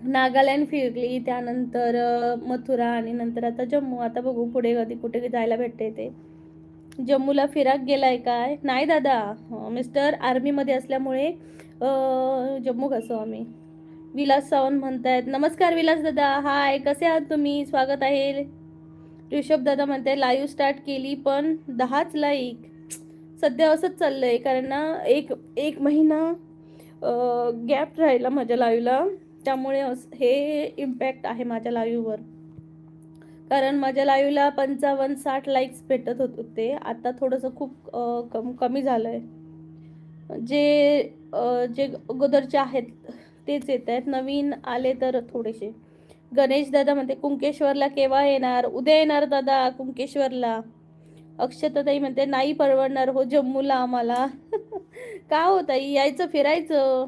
नागालँड फिरली, त्यानंतर मथुरा आणि नंतर आता जम्मू. आता बघू पुढे कधी कुठे जायला भेटते ते. जम्मूला फिराक गेलाय काय? नाही दादा, मिस्टर आर्मीमध्ये असल्यामुळे जम्मू कसं आम्ही. विलास सावंत म्हणतायत नमस्कार विलास दादा हाय, कसे आहात तुम्ही? स्वागत आहे. ऋषभ दादा म्हणताय लाईव्ह स्टार्ट केली पण 10च लाईक. सध्या असंच चाललंय कारण ना एक महिना गॅप राहिला माझ्या लाईव्हला, त्यामुळे हे इम्पॅक्ट आहे माझ्या लाईव्हवर. कारण माझ्या लाईव्हला 55-60 लाईक्स भेटत होते, आता थोडंसं खूप कमी झालंय. जे अगोदरचे आहेत तेच येत आहेत, नवीन आले तर थोडेसे. गणेश दादा म्हणते कुंकेश्वरला केव्हा येणार? उद्या येणार दादा कुंकेश्वरला. अक्षताताई म्हणते नाही परवडणार हो जम्मूला आम्हाला. का हो ताई, यायचं फिरायचं.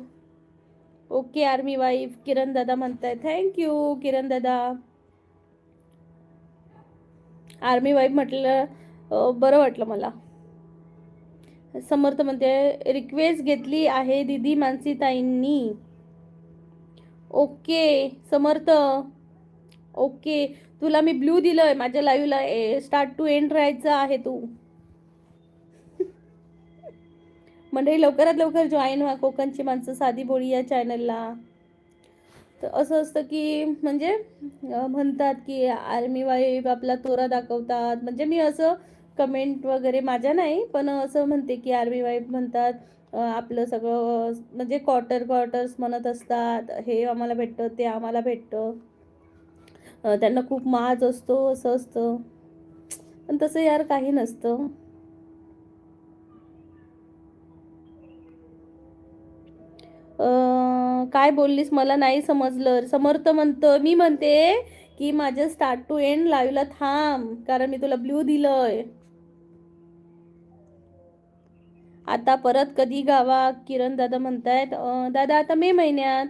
ओके आर्मी वाईफ किरण दादा म्हणताय, थँक्यू किरण दादा. आर्मी वाईफ म्हटलं बरं वाटलं मला. समर्थ म्हणते रिक्वेस्ट घेतली आहे दीदी मानसीताईंनी. ओके समर्थ, ओके तुला मी ब्लू दिलंय माझ्या लाईव्हला, स्टार्ट टू एंड राहायचं आहे तू. मंडळी लवकरात लवकर जॉईन व्हा कोकणची माणसं साधी बोळी या चॅनलला. तर असं असतं की म्हणजे म्हणतात की आर्मी वाईफ आपला तोरा दाखवतात, म्हणजे मी असं कमेंट वगैरे माझ्या नाही, पण असं म्हणते की आर्मी वाईफ म्हणतात आपलं सगळं म्हणजे क्वार्टर्स म्हणत असतात, हे आम्हाला भेटतं ते आम्हाला भेटतं, त्यांना खूप माज असतो असं असतं. पण तसं यार काही नसतं. काय बोललीस मला नाही समजलं. समर्थ म्हणतो, मी म्हणते की माझं स्टार्ट टू एंड लाईव्हला थांब, कारण मी तुला ब्ल्यू दिलंय. आता परत कधी गावा? किरण दादा म्हणतायत दादा आता मे महिन्यात.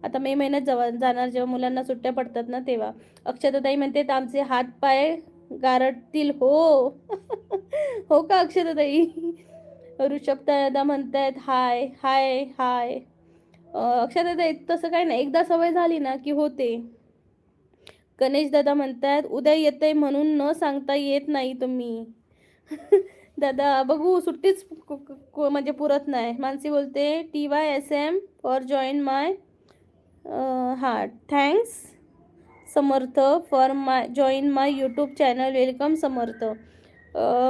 आता मे महिन्यात जाणार जेव्हा मुलांना सुट्ट्या पडतात ना तेव्हा. अक्षताताई म्हणते आमचे हात पाय गारटतील हो. हो का अक्षताताई? ऋषभ दादा म्हणतायत हाय हाय हाय. अक्षताताई तसं काही नाही, एकदा सवय झाली ना की होते. गणेश दादा म्हणतायत उद्या येतंय म्हणून न सांगता येत नाही तुम्ही. दादा बघू सुट्टीच म्हणजे पुरत नाही. मानसी बोलते TYSM फॉर जॉईन माय. हां thanks Samarth for join my YouTube channel. Welcome Samarth.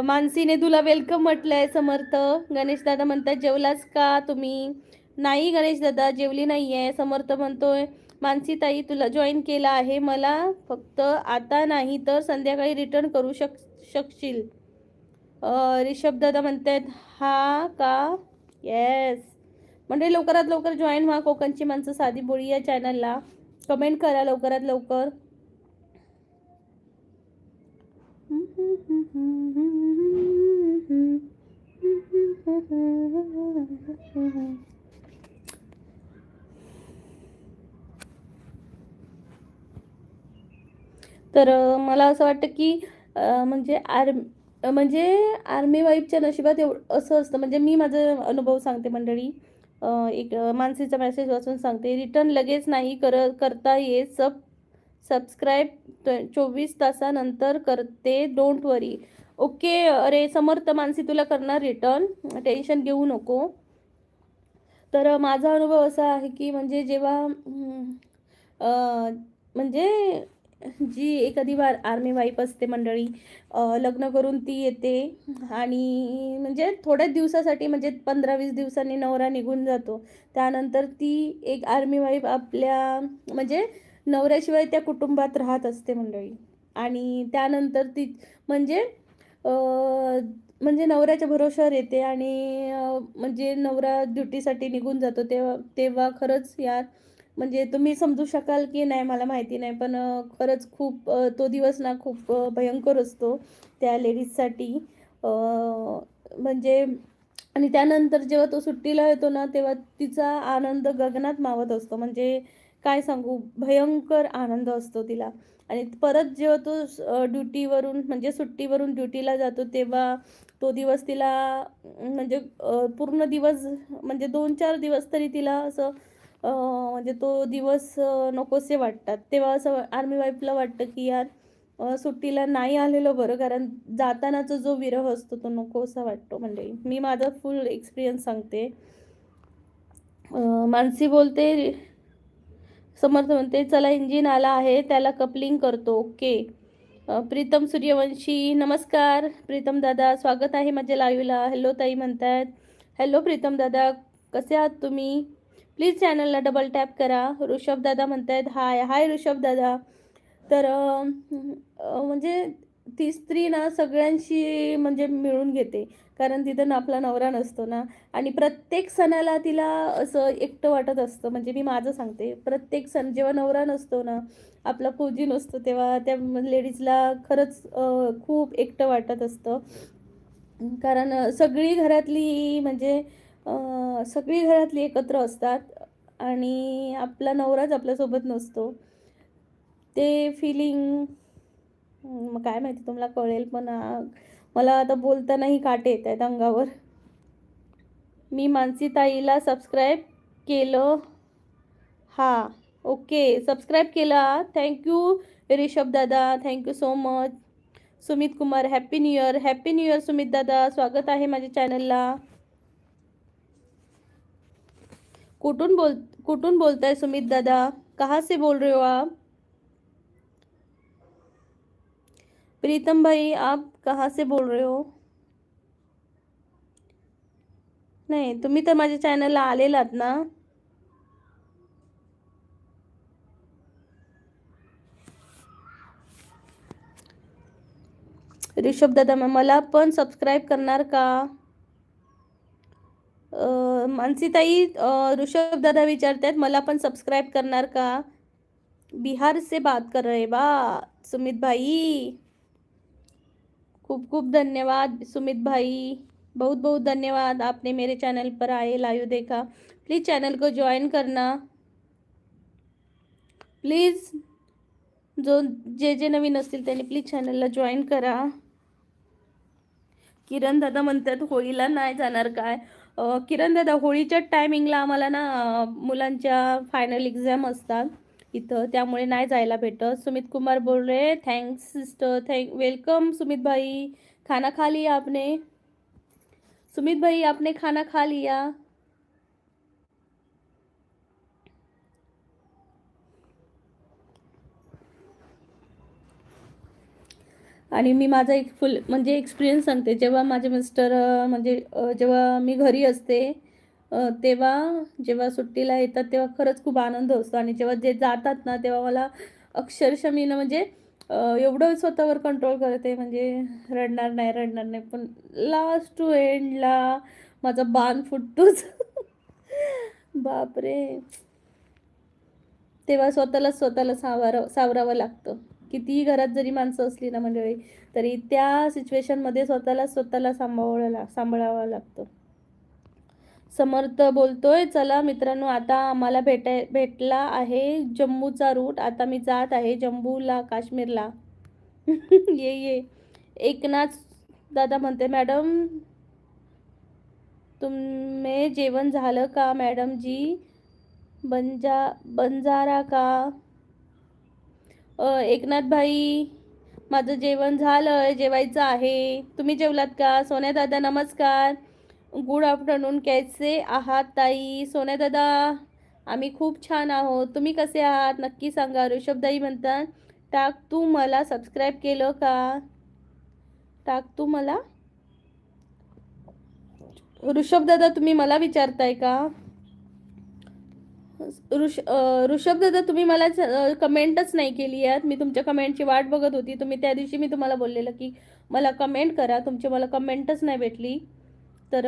मानसीने तुला वेलकम म्हटलंय समर्थ. गणेश दादा म्हणतात जेवलास का तुम्ही? नाही गणेश दादा जेवली नाही आहे. समर्थ म्हणतोय मानसी ताई तुला जॉईन केला आहे, मला फक्त आता नाही तर संध्याकाळी रिटर्न करू शकशील. रिषभ दादा म्हणतात हा का? येस. म्हणजे लवकरात लवकर जॉईन व्हा कोकणची माणसं साधी बोळी या चॅनलला. कमेंट करा लवकरात लवकर. तर मला असं वाटतं की म्हणजे आर्मी वाईफच्या नशिबात असं असतं. म्हणजे मी माझा अनुभव सांगते मंडळी. एक मानसीचा मेसेज वाचून सांगते. रिटर्न लगेच नाही करता येत. सबस्क्राईब 24 तासानंतर करते, डोंट वरी. ओके अरे समर्थ, मानसी तुला करणार रिटर्न, टेन्शन घेऊ नको. तर माझा अनुभव असा आहे की म्हणजे जेव्हा म्हणजे जी एखादी आर्मी वाईफ असते मंडळी, लग्न करून ती येते आणि म्हणजे थोड्याच दिवसासाठी म्हणजे 15-20 दिवसांनी नवरा निघून जातो. त्यानंतर ती एक आर्मी वाईफ आपल्या म्हणजे नवऱ्याशिवाय त्या कुटुंबात राहत असते मंडळी. आणि त्यानंतर ती म्हणजे म्हणजे नवऱ्याच्या भरोश्यावर येते आणि म्हणजे नवरा ड्युटीसाठी निघून जातो तेव्हा तेव्हा खरंच यार म्हणजे तुम्ही समजू शकाल की नाही मला माहिती नाही, पण खरंच खूप तो दिवस ना खूप भयंकर असतो त्या लेडीजसाठी. म्हणजे आणि त्यानंतर जेव्हा तो सुट्टीला येतो ना तेव्हा तिचा आनंद गगनात मावत असतो. म्हणजे काय सांगू, भयंकर आनंद असतो तिला. आणि परत जेव्हा तो ड्युटीवरून म्हणजे सुट्टीवरून ड्युटीला जातो तेव्हा तो दिवस तिला म्हणजे पूर्ण दिवस म्हणजे 2-4 दिवस तरी तिला असं म्हणजे तो दिवस नकोसे वाटतात. तेव्हा असं आर्मी वाईफला वाटतं की यार सुट्टीला नाही आलेलं बरं, कारण जातानाचा जो विरह असतो तो नकोसा वाटतो. म्हणजे मी माझा फुल एक्सपिरियन्स सांगते. मानसी बोलते समर्थ म्हणते चला इंजिन आला आहे त्याला कपलिंग करतो. ओके. प्रीतम सूर्यवंशी नमस्कार. प्रीतम दादा स्वागत आहे माझ्या लाईव्हला. हॅलो ताई म्हणतात. हॅलो प्रीतम दादा, कसे आहात तुम्ही? प्लीज चॅनलला डबल टॅप करा. ऋषभ दादा म्हणतायत हाय हाय ऋषभ दादा. तर म्हणजे ती स्त्री ना सगळ्यांशी म्हणजे मिळून घेते, कारण तिथं ना आपला नवरा नसतो ना. आणि प्रत्येक सणाला तिला असं एकटं वाटत असतं. म्हणजे मी माझं सांगते, प्रत्येक सण जेव्हा नवरा नसतो ना, आपला फौजी नसतो, तेव्हा त्या लेडीजला खरंच खूप एकटं वाटत असतं. कारण सगळी घरातली म्हणजे सगळी घरातली एकत्र असतात आणि आपला नवराच आपल्यासोबत नसतो. ते फिलिंग मग काय माहिती तुम्हाला कळेल, पण मला आता बोलतानाही काटे येत आहेत अंगावर. मी मानसी ताईला सबस्क्राईब केलं. हां, ओके. सबस्क्राईब केला. थँक यू रिषभ दादा. Thank you so much. Sumit Kumar happy new year. Happy new year Sumit दादा. स्वागत आहे माझ्या चॅनलला. कुठून बोल कुठून बोलताय सुमित दादा? कहाँ से बोल रहे हो आप? प्रीतम भाई आप कहाँ से बोल रहे हो? नाही, तुम्ही तर माझ्या चॅनलला आलेलात ना. ऋषभ दादा मला पण सबस्क्राईब करणार का? मानसीताई ऋषभ दादा विचारतात मला पण सबस्क्राईब करणार का? बिहार से बात कर रहे बा सुमित भाई. खूप खूप धन्यवाद सुमित भाई. बहुत बहुत धन्यवाद, आपने मेरे चैनल पर आए, लाइव देखा. प्लीज़ चैनल को ज्वाइन करना प्लीज़. जो जे नवीन असतील त्यांनी प्लीज चॅनलला जॉईन करा. किरण दादा म्हणतात होळीला नाही जाणार काय? किरण दादा होळीच्या टायमिंगला आम्हाला ना मुलांच्या फायनल एक्झाम असतात इथं, त्यामुळे नाही जायला भेटत. सुमित कुमार बोल रहे थँक्स सिस्टर. वेलकम सुमित भाई. खाना खा लिया आपने? सुमित भाई आपने खाना खा लिया? आणि मी माझा एक फुल म्हणजे एक्सपिरियन्स सांगते. जेव्हा माझे मिस्टर म्हणजे जेव्हा मी घरी असते तेव्हा जेव्हा सुट्टीला येतात तेव्हा खरंच खूप आनंद असतो. आणि जेव्हा जे जातात ना तेव्हा मला अक्षरशः मी ना म्हणजे एवढं स्वतःवर कंट्रोल करते म्हणजे रडणार नाही, पण लास्ट टू एंडला माझा बाण फुटतोच. बापरे. तेव्हा स्वतःला सावरावं लागतं. कितीही घरात जरी माणसं असली ना मंडळी, तरी त्या सिच्युएशनमध्ये स्वतःला सांभाळावं लागतं. समर्थ बोलतोय चला मित्रांनो, आता आम्हाला भेटला आहे जम्मूचा रूट. आता मी जात आहे जम्मूला, काश्मीरला. ये. एकनाथ दादा म्हणते मॅडम तुम्ही जेवण झालं का मॅडम जी? बंजारा का? एकनाथ भाई माझं जेवण झालंय, जेवायचं आहे. तुम्ही जेवलात का? सोन्या दादा नमस्कार. Good afternoon. कैसे आहात ताई? सोन्या दादा आम्ही खूप छान आहोत. तुम्ही कसे आहात नक्की सांगा. ऋषभदाई म्हणतात टाक तू मला सबस्क्राईब केलं का? टाक तू मला. ऋषभ दादा तुम्ही मला विचारताय का? ऋषभ दादा तुम्ही मला कमेंटच नाही केली आहेत. मी तुमच्या कमेंटची वाट बघत होती. तुम्ही त्या दिवशी मी तुम्हाला बोललेलं की मला कमेंट करा, तुमची मला कमेंटच नाही भेटली. तर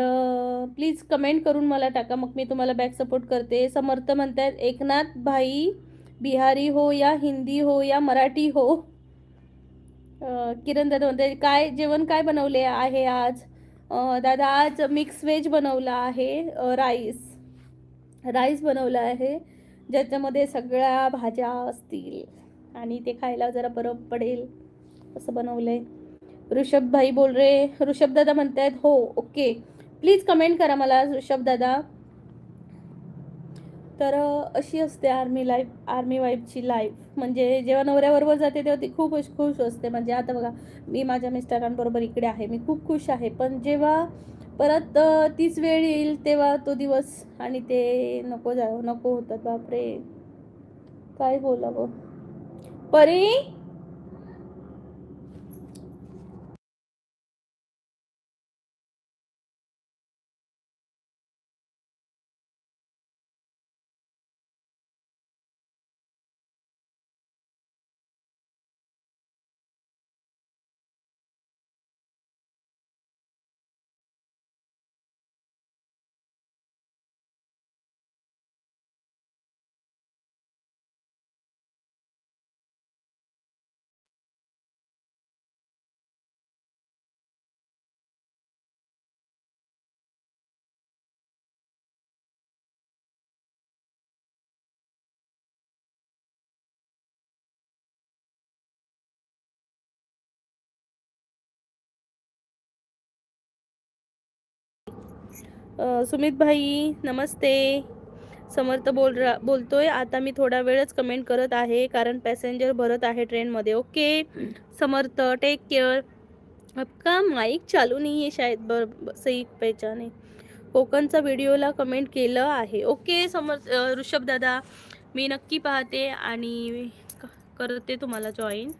प्लीज कमेंट करून मला टाका, मग मी तुम्हाला बॅक सपोर्ट करते. समर्थ म्हणतात एकनाथ भाई बिहारी हो या हिंदी हो या मराठी हो? किरण दादा म्हणते काय जेवण काय बनवले आहे आज? दादा आज मिक्स व्हेज बनवला आहे. राईस बनवला आहे, ज्याच्यामध्ये सगळ्या भाज्या असतील आणि ते खायला जरा बरं पडेल असं बनवलंय. ऋषभ भाई बोल रे. ऋषभ दादा म्हणतायत हो ओके. प्लीज कमेंट करा मला ऋषभ दादा. तर अशी असते आर्मी वाईफची लाईफ. म्हणजे जेव्हा नवऱ्याबरोबर जाते तेव्हा ती खूप खुश असते. म्हणजे आता बघा मी माझ्या मिस्टरांबरोबर इकडे आहे, मी खूप खुश आहे. पण जेव्हा परत तीच वेळ येईल तेव्हा तो दिवस आणि ते नको होतात. बापरे काय बोलावं. परी सुमित भाई नमस्ते. समर्थ बोलतोय. आता मी थोडा वेळच कमेंट करत आहे कारण पॅसेंजर भरत आहे ट्रेनमध्ये. ओके समर्थ, टेक केअर. आपका माईक चालू नाही आहे शायद, सही पहचाने. कोकणचा व्हिडिओला कमेंट केलं आहे. ओके समर्थ, ऋषभ दादा मी नक्की पाहते आणि करते तुम्हाला जॉईन.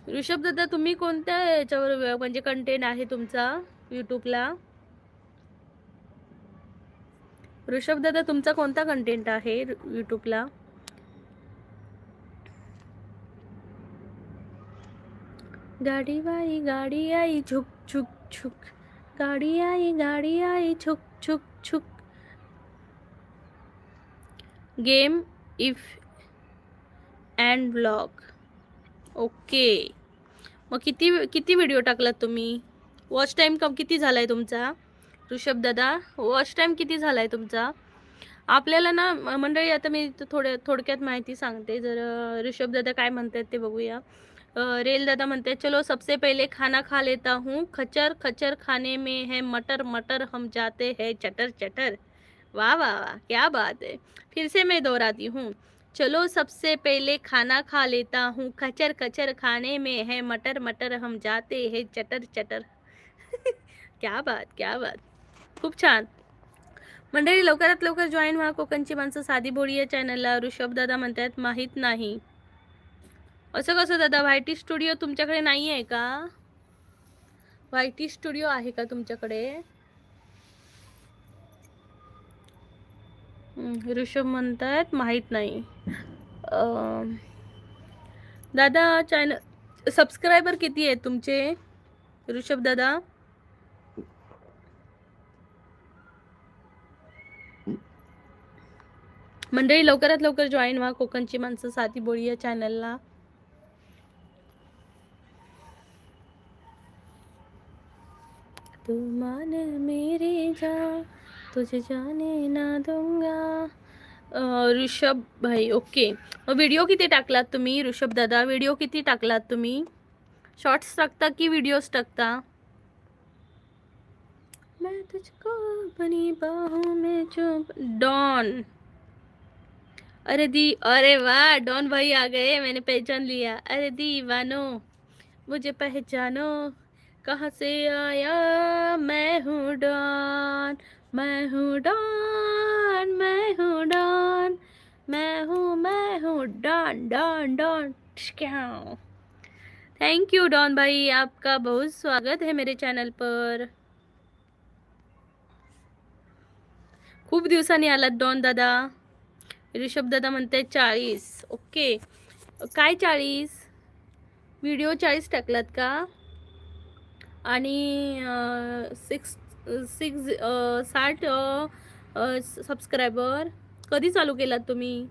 ऋषभ दादा तुम्ही कोणत्या याच्यावर म्हणजे कंटेंट आहे तुमचा यूट्यूबला? ऋषभ दादा तुमचा कोणता कंटेंट आहे यूट्यूबला? गाडी आई झुक झुक झुक, गाडी आई झुक झुक झुक. Game if and blog. Okay मग किती किती व्हिडिओ टाकलात तुम्ही? वॉच टाइम किती झालाय तुमचा ऋषभ दादा? वॉच टाइम किती झालाय तुमचा? आपल्याला ना मंडळी, आता मी थोडक्यात माहिती सांगते. जर ऋषभ दादा काय म्हणतात ते बघूया. रेल दादा म्हणते चलो सबसे पहले खाना खा लेता हूँ, खचर खचर खाने में है मटर मटर हम जाते हैं चटर चटर. वाह वाह वाह क्या बात है. फिर से मैं दोहराती हूँ, चलो सबसे पहले खाना खा लेता हूँ, खचर खचर खाने में है मटर मटर हम जाते हैं चटर चटर. क्या बात क्या बात, खूप छान. मंडळी लवकरात लवकर जॉईन व्हा कोकणची माणसं साधी बोळी या चॅनलला. ऋषभ दादा म्हणतात माहीत नाही. असं कसं दादा? व्हायटी स्टुडिओ तुमच्याकडे नाही आहे का? व्हायटी स्टुडिओ आहे का तुमच्याकडे? ऋषभ म्हणतात माहीत नाही. दादा चॅनल सबस्क्रायबर किती आहेत तुमचे ऋषभ दादा? मंडळी लवकरात लवकर जॉईन व्हा कोकणची माणसं साधी बोळी या चॅनलला. तू मान मेरी जा, तुझे जाने ना दूंगा. ऋषभ भाई ओके. व्हिडिओ किती टाकलात तुम्ही ऋषभ दादा? व्हिडिओ किती टाकलात तुम्ही? शॉर्ट्स टाकता की व्हिडिओज टाकता? मैं तुझको अपनी बाहों में चुप. डॉन, अरे वाह डॉन भाई आ गए, मैंने पहचान लिया. अरे दीवानो मुझे पहचानो, कहाँ से आया. मैं हूँ डॉन, मैं हूँ डॉन, मैं हूँ डॉन, मैं हूँ डॉन डॉन डॉन. थैंक यू डॉन भाई, आपका बहुत स्वागत है मेरे चॅनल पर. खूप दिवसांनी आलात डॉन दादा. ऋषभ दादा म्हणते 40. ओके काय 40? व्हिडिओ 40 टाकलात का? आणि 60 सबस्क्रायबर कधी चालू केलात तुम्ही?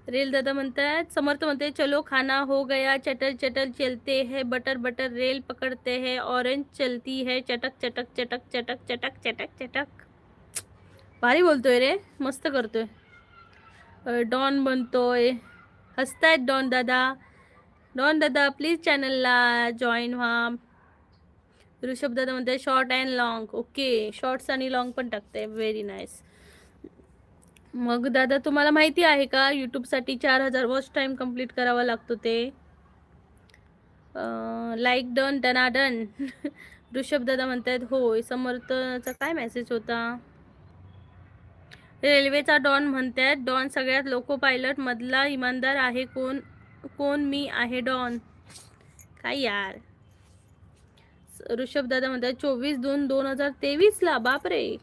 रेल दादा म्हणतात, समर्थ म्हणते चलो खाना हो गया, चटर चटर चलते हैं, बटर बटर रेल पकड़ते हैं, ऑरेंज चलती है चटक चटक चटक चटक चटक चटक चटक. भारी बोलतोय रे, मस्त करतोय. डॉन म्हणतोय, हसतायत डॉन दादा. डॉन दादा प्लीज चॅनलला जॉईन व्हा. ऋषभ दादा म्हणते short and long. Okay shorts आणि लॉंग पण टाकते, व्हेरी नाईस. मग दादा तुम्हाला माहिती आहे का यूट्यूबसाठी 4000 वॉच टाइम कंप्लीट करावा लागतो ते? Like done डनाडन. ऋषभ दादा म्हणतात होय. समर्थचा काय मेसेज होता? रेल्वेचा डॉन म्हणतात, डॉन सगळ्यात लोको पायलट मधला इमानदार आहे. कोण कोण? मी आहे डॉन. काय यार. ऋषभ दादा म्हणतात 24/2/2023 ला. बापरे.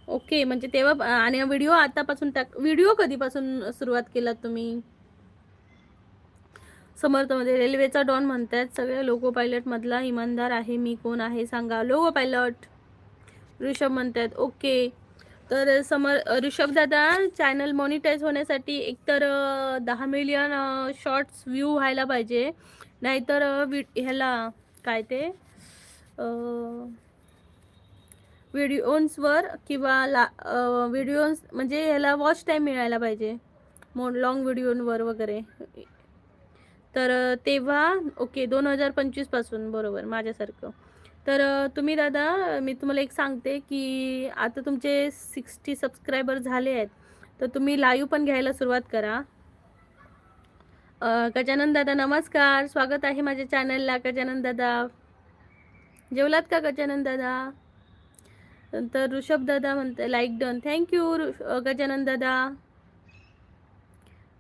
ओके म्हणजे तेव्हा. आणि व्हिडिओ आतापासून व्हिडिओ कधीपासून सुरुवात केलात तुम्ही? समर्थमध्ये रेल्वेचा डॉन म्हणतात सगळ्या लोको पायलट मधला इमानदार आहे. मी कोण आहे सांगा? Loco pilot. ऋषभ म्हणतात ओके. तर ऋषभ दादा चॅनल मॉनिटाईज होण्यासाठी एकतर 10 मिलियन शॉर्ट्स व्ह्यू व्हायला पाहिजे, नाहीतर ह्याला काय ते व्हिडिओजवर किंवा व्हिडिओज म्हणजे ह्याला वॉच टाईम मिळायला पाहिजे लॉंग व्हिडिओवर वगैरे. तर तेव्हा ओके 2025 पासून बरोबर माझ्यासारखं. तर तुम्ही दादा मी तुम्हाला एक सांगते, की आता तुमचे 60 सबस्क्रायबर झाले आहेत, तर तुम्ही लाईव्ह पण घ्यायला सुरुवात करा. गजानन दादा नमस्कार. स्वागत आहे माझ्या चॅनलला गजानन दादा. जेवलात का गजानन दादा? नंतर ऋषभ दादा म्हणते like done. Thank you Gajanan दादा.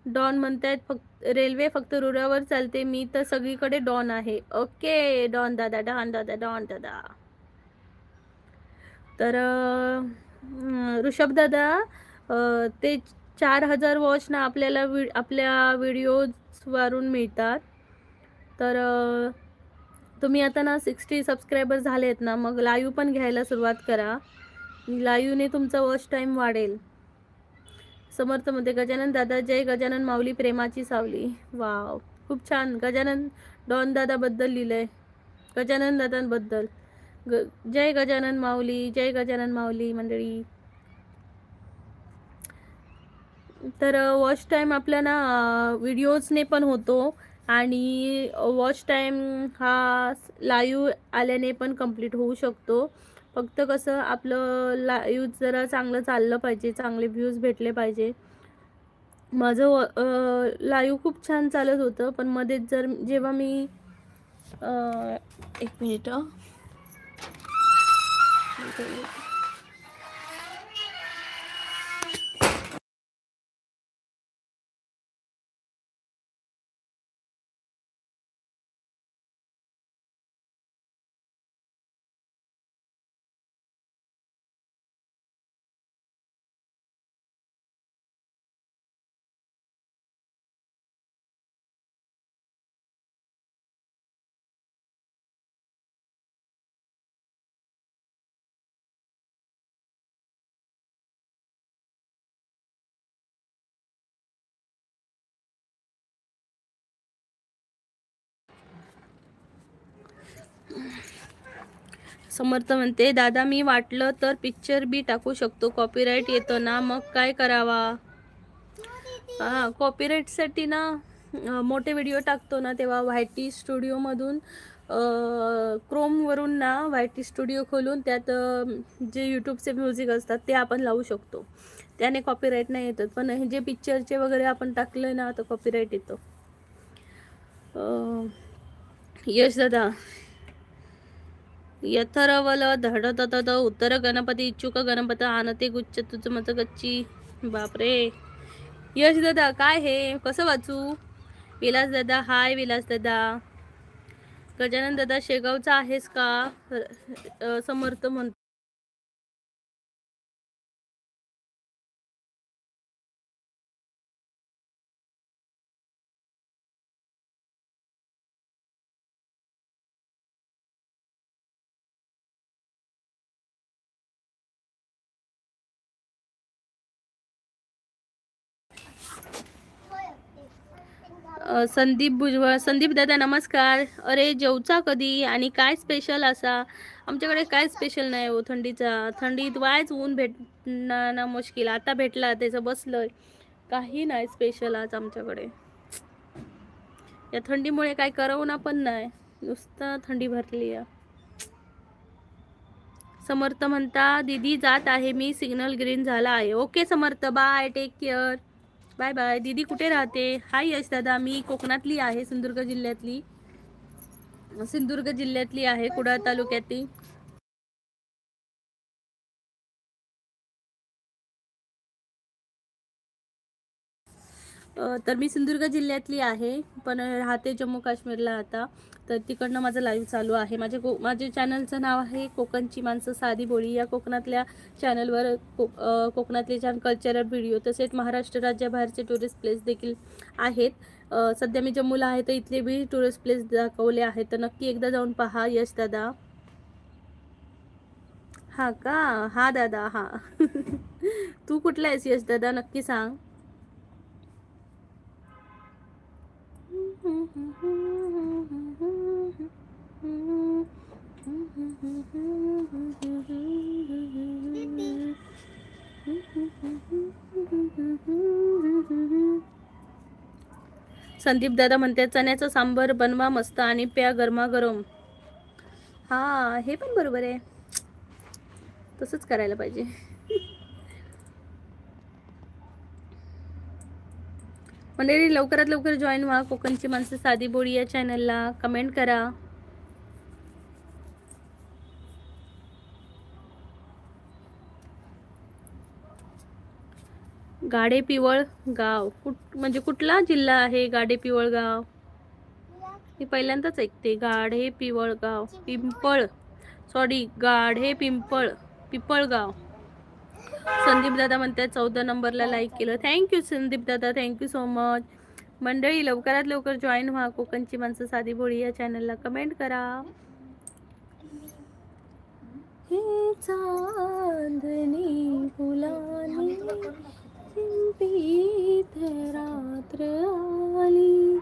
डॉन म्हणतायत फक्त रेल्वे फक्त रुळावर चालते, मी तर सगळीकडे डॉन आहे. ओके डॉन दादा, डॉन दादा, डॉन दादा. तर ऋषभ दादा ते 4000 वॉच ना आपल्याला आपल्या व्हिडिओजवरून मिळतात. तर तुम्ही आता ना 60 सबस्क्रायबर झालेत ना, मग लाईव्ह पण घ्यायला सुरुवात करा. लाईव्हने तुमचा वॉच टाईम वाढेल. समर्थ मध्ये गजानन दादा जय गजानन माऊली प्रेमाची सावली. वाव खूप छान. गजानन डॉन दादा बद्दल लिहिलंय. गजानन दादांबद्दल जय गजानन माऊली, जय गजानन माऊली मंडळी. तर वॉच टाईम आपल्या ना व्हिडिओजने पण होतो आणि वॉच टाईम हा लाईव्ह आल्याने पण कंप्लीट होऊ शकतो. फक्त कसं आपलं लाईव्ह जरा चांगलं चाललं पाहिजे, चांगले व्ह्यूज भेटले पाहिजे. माझं लाईव्ह खूप छान चालत होतं, पण मध्येच जेव्हा मी एक मिनिट समर्थ म्हणते दादा मी वाटलं तर पिक्चर बी टाकू शकतो, कॉपीराईट येतो ना, मग काय करावा? हां कॉपीराईटसाठी ना मोठे व्हिडिओ टाकतो ना तेव्हा व्हायटी स्टुडिओमधून क्रोमवरून ना व्हायटी स्टुडिओ खोलून त्यात जे यूट्यूबचे म्युझिक असतात ते आपण लावू शकतो. त्याने कॉपीराईट नाही येतात. पण हे जे पिक्चरचे वगैरे आपण टाकलं ना तर कॉपीराईट येतो. यश दादा यथरवल धडतत उत्तर गणपती इच्छुक गणपती आणते गुच्छ तुझ मत गच्ची. बापरे यश दादा काय हे कसं वाचू? विलास दादा हाय. विलास दादा गजानन दादा शेगावचा आहेस का? समर्थ म्हणतो संदीप भुजबळ. संदीप दादा नमस्कार. अरे जेवचा कधी आणि काय स्पेशल असा? आमच्याकडे काय स्पेशल नाही हो. थंडीत वायच ऊन भेटणं ना मुश्किल. आता भेटला त्याचं बसलंय. काही नाही स्पेशल आज आमच्याकडे. या थंडीमुळे काय करवना पण नाही, नुसतं थंडी भरली आहे. समर्थ म्हणता दीदी जात आहे मी, सिग्नल ग्रीन झाला आहे. Okay Samarth bye, take care, bye bye. दीदी कुठे राहते? हाय यश दादा मी कोकणातली आहे, सिंधुदुर्ग जिल्ह्यातली आहे, कुडाळ तालुक्यातली. तर मी सिंधुदुर्ग जिल्ह्यातली आहे, पण राहते जम्मू काश्मीरला आता. तर तिकडनं माझं लाईव्ह चालू आहे. माझे चॅनलचं नाव आहे कोकणची माणसं साधी बोळी. या कोकणातल्या चॅनलवर कोकणातले छान कल्चरल व्हिडिओ तसेच महाराष्ट्र राज्याबाहेरचे टुरिस्ट प्लेस देखील आहेत. सध्या मी जम्मूला आहे तर इथले बी टुरिस्ट प्लेस दाखवले आहेत, तर नक्की एकदा जाऊन पहा यश दादा. हा का? हा दादा हा. तू कुठला आहेस यश दादा नक्की सांग. संदीप दादा म्हणते चण्याचं सांबर बनवा मस्त आणि प्या गरमागरम. हा हे पण बरोबर आहे, तसंच करायला पाहिजे. मंडळी लवकरात लवकर जॉईन व्हा कोकणची माणसं साधी बोळी या चॅनलला. कमेंट करा. गाडे पिवळ गाव म्हणजे कुठला जिल्हा आहे गाडे पिवळ गाव? मी पहिल्यांदाच ऐकते. गाढे पिवळ गाव, पिंपळ, सॉरी गाढे पिंपळगाव. संदीप दादा म्हणतात 14 नंबरला लाईक केलं. थँक्यू संदीप दादा, थँक्यू सो मच. मंडळी लवकरात लवकर जॉईन व्हा कोकणची माणसं साधी भोळी या चॅनलला. कमेंट करा. हे चांदणी फुलानी चिंपीत रात्र आली,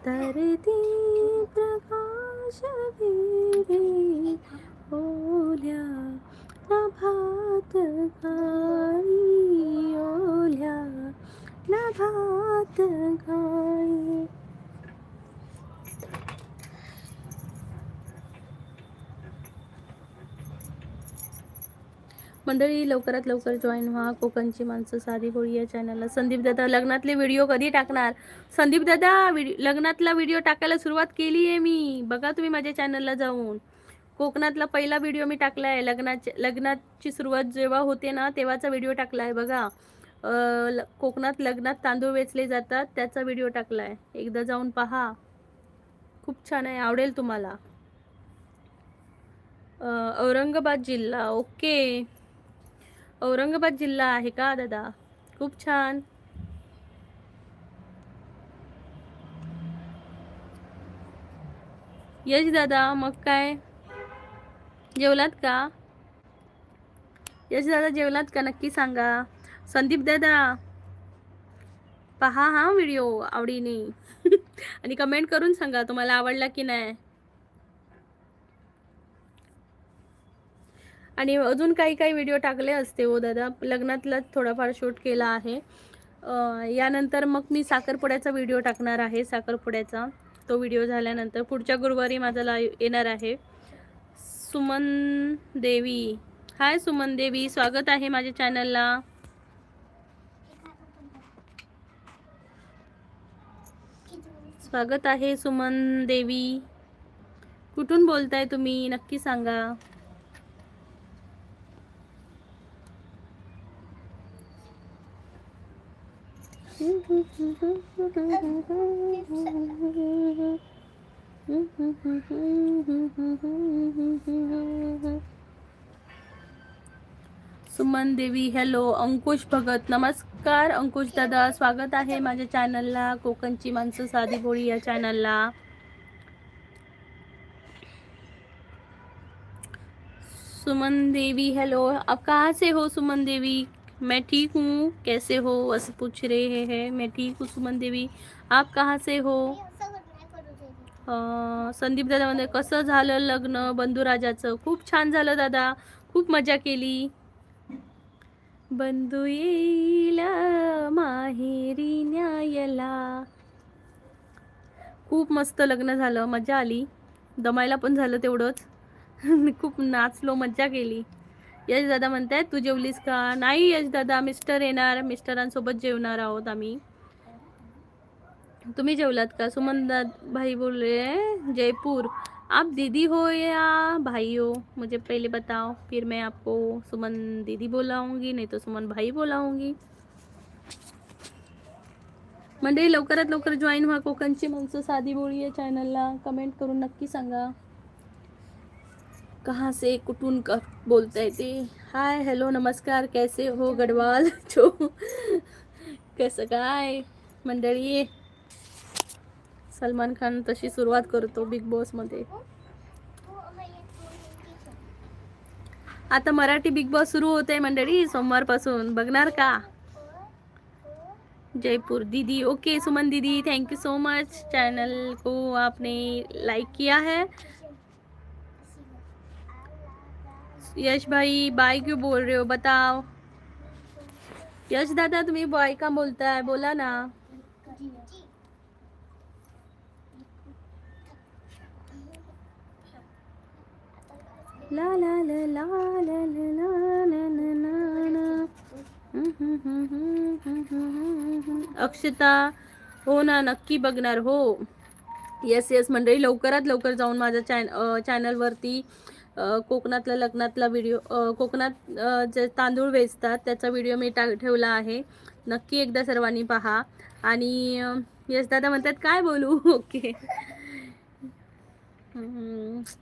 तरती प्रकाश वेधी ओल्या नभात गाई, ओल्या नभात गाई. मंडळी लवकरात लवकर जॉईन व्हा कोकणची माणसं साधी भोळी या चॅनलला. संदीप दादा लग्नातले व्हिडिओ कधी टाकणार? संदीप दादा लग्नातला व्हिडिओ टाकायला सुरुवात केली आहे मी, बघा तुम्ही माझ्या चॅनलला जाऊन. कोकणातला पहिला व्हिडिओ मी टाकला आहे. लग्नाची सुरुवात जेव्हा होते ना तेव्हाचा व्हिडिओ टाकला आहे बघा. कोकणात लग्नात तांदूळ वेचले जातात त्याचा व्हिडिओ टाकला आहे, एकदा जाऊन पहा, खूप छान आहे, आवडेल तुम्हाला. औरंगाबाद जिल्हा, ओके, औरंगाबाद जिल्हा आहे का दादा? खूप छान. यश दादा मग काय जेवलात का? यश दादा जेवलात का नक्की सांगा. संदीप दादा पहा हा व्हिडिओ आवडीने आणि कमेंट करून सांगा तुम्हाला आवडला की नाही. आणि अजून काही काही व्हिडिओ टाकले असते हो दादा, लग्नातला थोडाफार शूट केला आहे. यानंतर मग मी साखरपुड्याचा व्हिडिओ टाकणार आहे. साखरपुड्याचा तो व्हिडिओ झाल्यानंतर पुढच्या गुरुवारी माझा लाईव्ह येणार आहे. सुमन देवी, हाय सुमन देवी, स्वागत आहे माझ्या चॅनलला. स्वागत आहे सुमन देवी. कुठून बोलताय तुम्ही नक्की सांगा. सुमन देवी, हॅलो. अंकुश भगत, नमस्कार अंकुश दादा, स्वागत आहे माझ्या चॅनलला कोकणची माणसं साधी भोळी या चॅनलला. सुमन देवी हेलो, आप कहाँ से हो सुमन देवी? मैं ठीक हूँ, कैसे हो ऐसे पूछ रहे हैं. मैं ठीक हूँ सुमन देवी, आप कहाँ से हो? संदीप दादा म्हणजे कसं झालं लग्न बंधुराजाचं? खूप छान झालं दादा, खूप मजा केली. बंधू येईल माहेरी न्यायला. खूप मस्त लग्न झालं, मजा आली, दमायला पण झालं तेवढंच. खूप नाचलो, मज्जा केली. यश दादा म्हणतायत तू जेवलीस का? नाही यश दादा, मिस्टर येणार, मिस्टरांसोबत जेवणार आहोत आम्ही. तुम्ही जेवलात का? सुमन भाई बोल रहे हैं जयपुर, आप दीदी हो या भाई हो? मुझे पहले बताओ, फिर मैं आपको सुमन दीदी बोलाऊंगी, नहीं तो सुमन भाई बोलाऊंगी. मंडळी लवकरात लवकर जॉईन व्हा कोकणची माणसं साधी बोळी या चॅनलला. कमेंट करून नक्की सांगा कहाँ से कुठून बोलताय ते. हाय हॅलो नमस्कार, कैसे हो गडवाल छो. कसं काय मंडळी? सलमान खान तशी सुरुवात करतो बिग बॉस मध्ये. आता मराठी बिग बॉस सुरू होते मंडळी, सोमवारपासून बघणार का? जयपुर दीदी, ओके सुमन दीदी, thank you so much, channel को आपने लाइक किया है. यश भाई बाय क्यों बोल रहे हो बताओ. यश दादा तुम्ही बाय का बोलताय, बोला ना. ला ला ला ला ला ला ला ला ला. अक्षता, हो ना, नक्की बघणार. हो, येस येस मंडळी, लवकरात लवकर जाऊन माझ्या चॅनलवरती कोकणातल्या लग्नातला व्हिडिओ, कोकणात जे तांदूळ वेचतात त्याचा व्हिडिओ मी ठेवला आहे. नक्की एकदा सर्वांनी पहा. आणि यश दादा म्हणतात काय बोलू. ओके,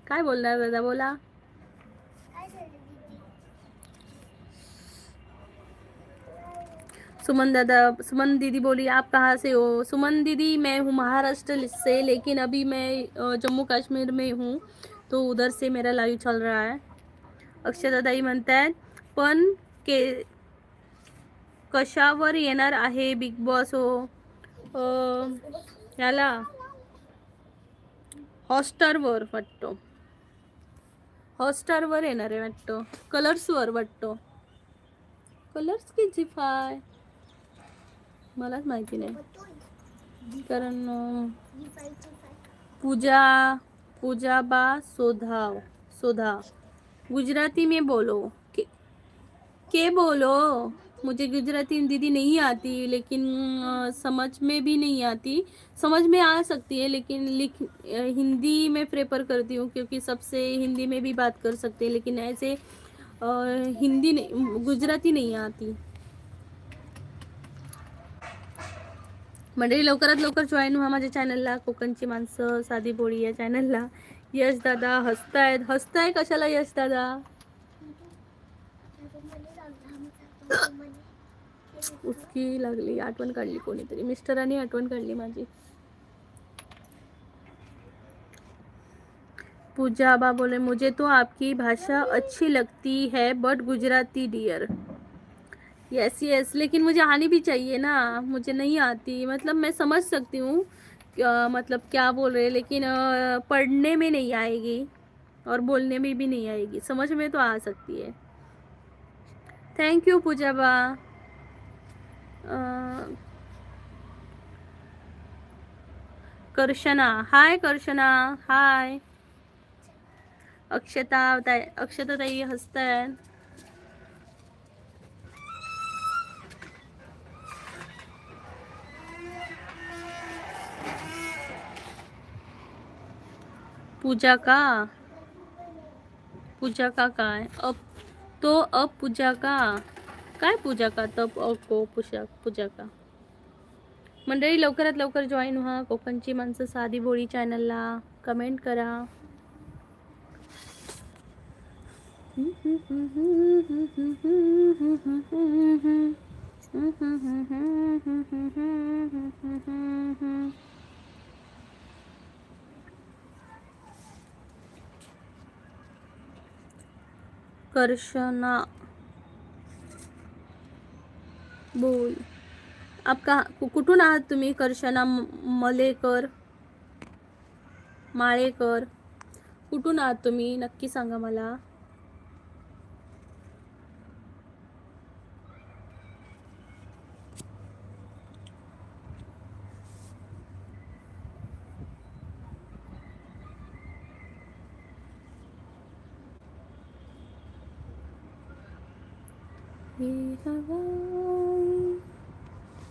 काय बोलणार दादा, बोला. सुमन दीदी बोली आप कहाँ से हो. सुमन दीदी, मैं हूँ महाराष्ट्र से, लेकिन अभी मैं जम्मू कश्मीर में हूँ, तो उधर से मेरा लाईव्ह चल रहा है. अक्षताताई म्हणतात पण कशावर येणार आहे बिग बॉस. हो, याला हॉटस्टारवर वाटतो, हॉटस्टारवर येणार आहे वाटतो, कलर्सवर वाटतो. कलर्स की जी5, मलाच माहिती नाही, कारण पूजा बा सोधा गुजराती में बोलो के बोलो. मुझे गुजराती दीदी नहीं आती, लेकिन समझ में भी नहीं आती. समझ में आ सकती है, लेकिन हिंदी में प्रेफर करती हूँ, क्योंकि सबसे हिंदी में भी बात कर सकते हैं, लेकिन ऐसे हिंदी नहीं, गुजराती नहीं आती. मंडळी, लवकरात लवकर जॉईन व्हा माझ्या चॅनलला, कोकणची माणसं साधी बोळी या चॅनलला. यश दादा हसताय कशाला यश दादा. उसकी लागली आठवण काढली कोणीतरी, मिस्टरांनी आठवण काढली माझी. पूजा बा बोले मुझे तो आपकी भाषा अच्छी लगती है, but Gujarati dear. Yes yes, लेकिन मुझे आनी भी चाहिए ना, मुझे नहीं आती. मतलब मैं समझ सकती हूँ मतलब क्या बोल रहे, लेकिन पढ़ने में नहीं आएगी और बोलने में भी नहीं आएगी. समझ में तो आ सकती है. थैंक यू पूजा बा. कर्षणा, हाय कर्षणा, हाय. अक्षता ताई हसताय. पूजा का काय अब पूजा का काय, पूजा का तब को पूजा का. मंडळी, लवकरात लवकर जॉईन व्हा कोकणची माणसं साधी बोळी चॅनलला. कमेंट करा. कर्षणा बोल, आप कुठून आहात तुम्ही. कर्षणा माळेकर, कुठून आहात तुम्ही, नक्की सांगा मला.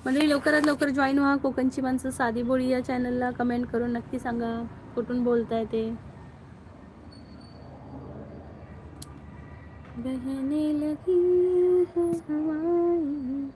म्हणजे लवकरात लवकर जॉईन व्हा कोकणची माणसं साधी बोळी या चॅनलला. कमेंट करून नक्की सांगा कुठून बोलताय ते. बहने लगी है हवाएं.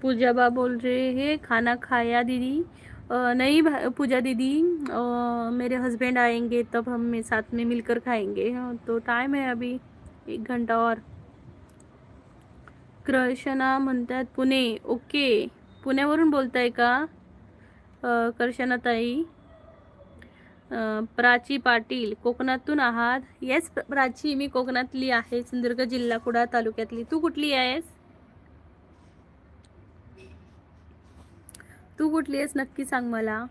पूजा बा बोल रहे हैं खाना खाया दीदी. नहीं पूजा दीदी, मेरे हस्बैंड आएंगे तब हम साथ में मिलकर खाएंगे. तो टाइम है अभी 1 घंटा और. कर्षणा म्हणतात पुणे. ओके, पुण्यावरून बोलताय का कर्षणा ताई. प्राची पाटील, कोकणातून आहात. येस प्राची, मी कोकणातली आहे, सिंधुदुर्ग जिल्हा कुडाळ तालुक्यातली. तू कुठली आहेस, नक्की सांग मला.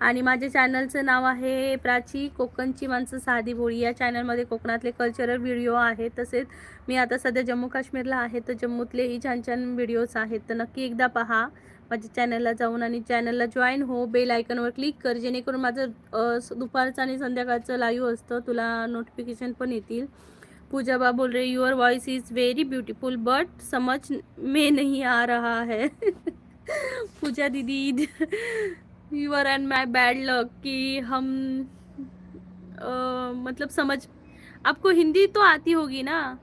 आणि माझ्या चॅनलचं नाव आहे प्राची कोकणची माणसं साधी भोळी. या चॅनलमध्ये कोकणातले कल्चरल व्हिडिओ आहेत. तसेच मी आता सध्या जम्मू काश्मीरला आहे, तर जम्मूतलेही छान छान व्हिडिओज आहेत. तर नक्की एकदा पहा माझ्या चॅनलला जाऊन आणि चॅनलला जॉईन हो. बेल आयकॉनवर क्लिक कर, जेणेकरून माझं दुपारचं आणि संध्याकाळचं लाईव्ह असतं, तुला नोटिफिकेशन पण येतील. पूजा बा बोल रहे your voice is very beautiful but समझ में नहीं आ रहा है. पूजा दीदी, you are and my bad luck कि हम मतलब समझ, आपको हिंदी तो आती होगी ना.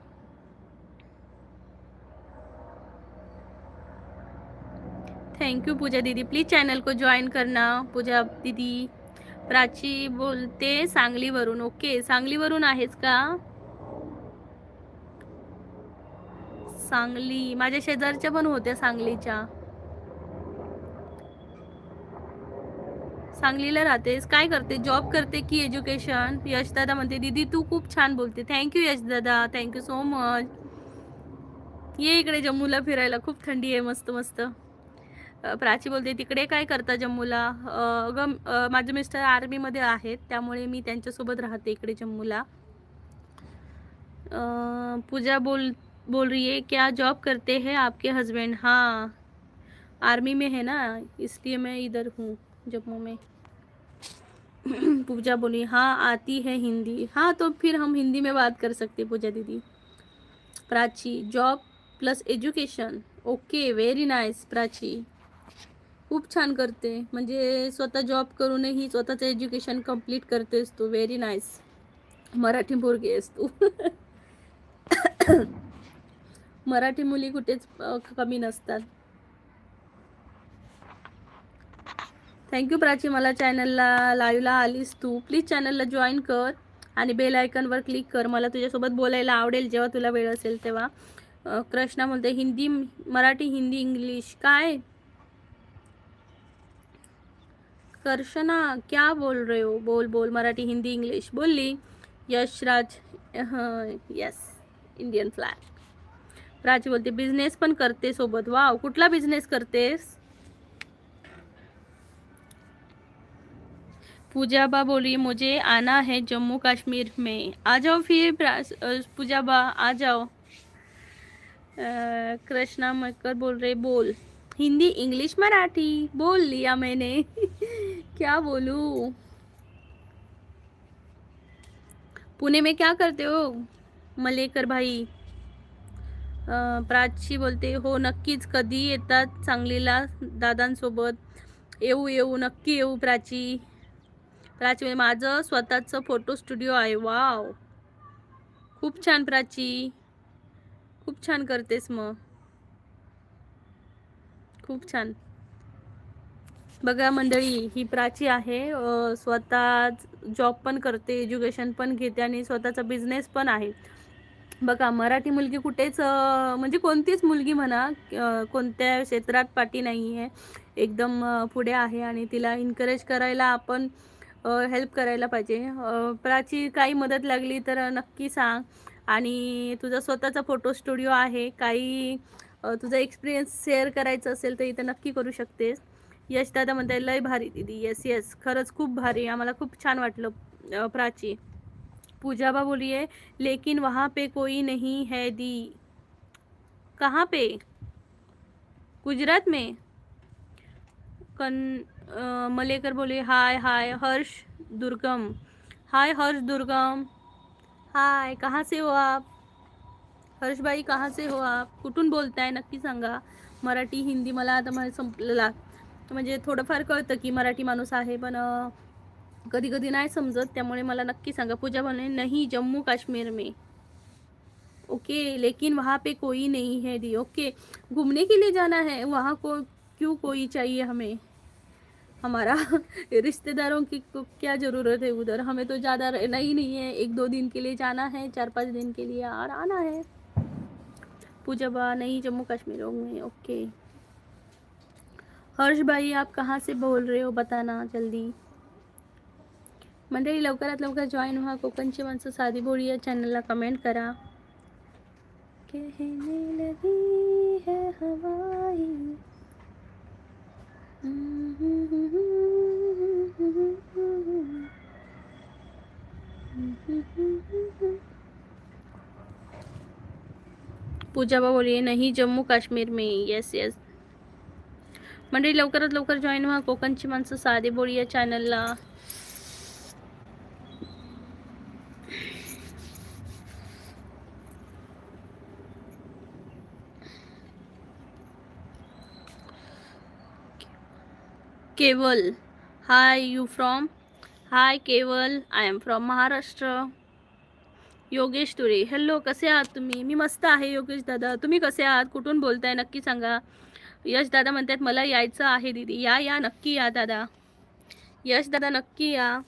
थैंक यू पूजा दीदी, प्लीज चैनल को ज्वाइन करना. पूजा दीदी, प्राची बोलते सांगलीवरून. ओके, सांगलीवरून आहेस का? सांगली माझ्या शेजारच्या पण होत्या सांगलीच्या. सांगलीला राहतेस, काय करते, जॉब करते की एज्युकेशन? यशदादा म्हणते दीदी तू खूप छान बोलते. थँक्यू यशदादा, थँक्यू सो मच. ये इकडे जम्मूला फिरायला, खूप थंडी आहे, मस्त मस्त. प्राची बोलते तिकडे काय करता जम्मूला? अगं माझे मिस्टर आर्मीमध्ये आहेत, त्यामुळे मी त्यांच्यासोबत राहते इकडे जम्मूला. पूजा बोल रही है क्या जॉब करते हैं आपके हस्बैंड? हाँ, आर्मी में है ना, इसलिए मैं इधर हूँ जम्मू में. पूजा बोली हाँ आती है हिंदी. हाँ, तो फिर हम हिंदी में बात कर सकते पूजा दीदी. Prachi job plus education. Okay, very nice Prachi, खूप छान करते. म्हणजे स्वतः जॉब करूनही स्वतःचं एज्युकेशन कंप्लीट करतेस तू. व्हेरी नाईस, मराठी पोरगी आहेस तू. मराठी मुली कुठेच कमी नसतात. थँक्यू प्राची, मला चॅनलला लाईव्हला आलीस तू. प्लीज चॅनलला जॉईन कर आणि बेल आयकॉनवर क्लिक कर. मला तुझ्यासोबत बोलायला आवडेल जेव्हा तुला वेळ असेल तेव्हा. कृष्णा बोलते हिंदी मराठी हिंदी इंग्लिश. काय कर्षणा क्या बोल रहे हो? बोल बोल, मराठी हिंदी इंग्लिश बोलली. Yashraj yes, Indian flag. Prachi बोलते बिझनेस पण करते सोबत. वाव, कुठला बिझनेस करतेस? पूजा बा बोल रही मुझे आना है जम्मू कश्मीर में. आ जाओ फिर पूजा बा, आ जाओ. कृष्णा मक्कर बोल रहे बोल हिंदी इंग्लिश मराठी. बोल लिया मैंने. क्या बोलूं? पुणे में क्या करते हो मलेकर भाई? प्राची बोलते हो नक्कीच, कधी येतात सांगलीला दादांसोबत? येऊ येऊ, नक्की येऊ प्राची. प्राची माझं स्वतःचं फोटो स्टुडिओ आहे. वाव, खूप छान प्राची, खूप छान करतेस मग, खूप छान. बघा मंडळी, ही प्राची आहे, स्वतः जॉब पण करते, एज्युकेशन पण घेते आणि स्वतःचा बिझनेस पण आहे. बघा, मराठी मुलगी कुठेच म्हणजे कोणतीच मुलगी म्हणा कोणत्या क्षेत्रात पाठी नाही आहे, एकदम पुढे आहे आणि तिला इन्करेज करायला आपण हेल्प करायला पाहिजे. प्राची काही मदत लागली तर नक्की सांग. आणि तुझा स्वतःचा फोटो स्टुडिओ आहे, काही तुझा एक्सपिरियन्स शेअर करायचा असेल तर इथं नक्की करू शकतेस. यश दादा म्हणते लय भारी दीदी. येस येस, खरंच खूप भारी, आम्हाला खूप छान वाटलं प्राची. पूजा बा बोलिए लेकिन वहाँ पे कोई नहीं है दी. कहाँ पे? गुजरात में. मलेकर बोलिए हाय हाय हर्ष दुर्गम. हाय हर्ष दुर्गम, हाय, कहाँ से हो आप? हर्ष भाई कहाँ से हो आप? कुठून बोलताय नक्की सांगा. मराठी हिंदी मला आता मला संपलेला, म्हणजे थोडंफार कळतं की मराठी माणूस आहे, पण कधी कधी नाही समजत, त्यामुळे मला नक्की सांगा. पूजा बोलणे नहीं जम्मू काश्मीर में. ओके, लेकिन वहाँ पे कोई नहीं है दी. ओके, घूमने के लिए जाना है वहाँ को, क्यों कोई चाहिए हमें? हमारा रिश्तेदारों की को क्या ज़रूरत है उधर, हमें तो ज़्यादा रहना ही नहीं है, 1-2 दिन के लिए जाना है, 4-5 दिन के लिए और आना है. पूजा बा नहीं जम्मू कश्मीर में. ओके, हर्ष भाई आप कहाँ से बोल रहे हो बताना जल्दी. मंडळी लवकरात लवकर जॉईन व्हा. कोकणची माणसं साधी भोळी या चॅनलला कमेंट करा. कहने लगी है हवाई. पूजा बा बोलिए नहीं जम्मू काश्मीर में. Yes yes. मंडळी लवकरात लवकर जॉईन व्हा कोकणची माणसं साधी बोळी या चॅनलला. केवल, hi you from. Hi Keval, I am from Maharashtra. Yogesh Ture, hello कसे आहात तुम्ही. मी मस्त आहे योगेश दादा, तुम्ही कसे आहात, कुठून बोलताय नक्की सांगा. यश दादा म्हणतात मला यायचं आहे दीदी. या या नक्की या दादा. यश दादा नक्की या.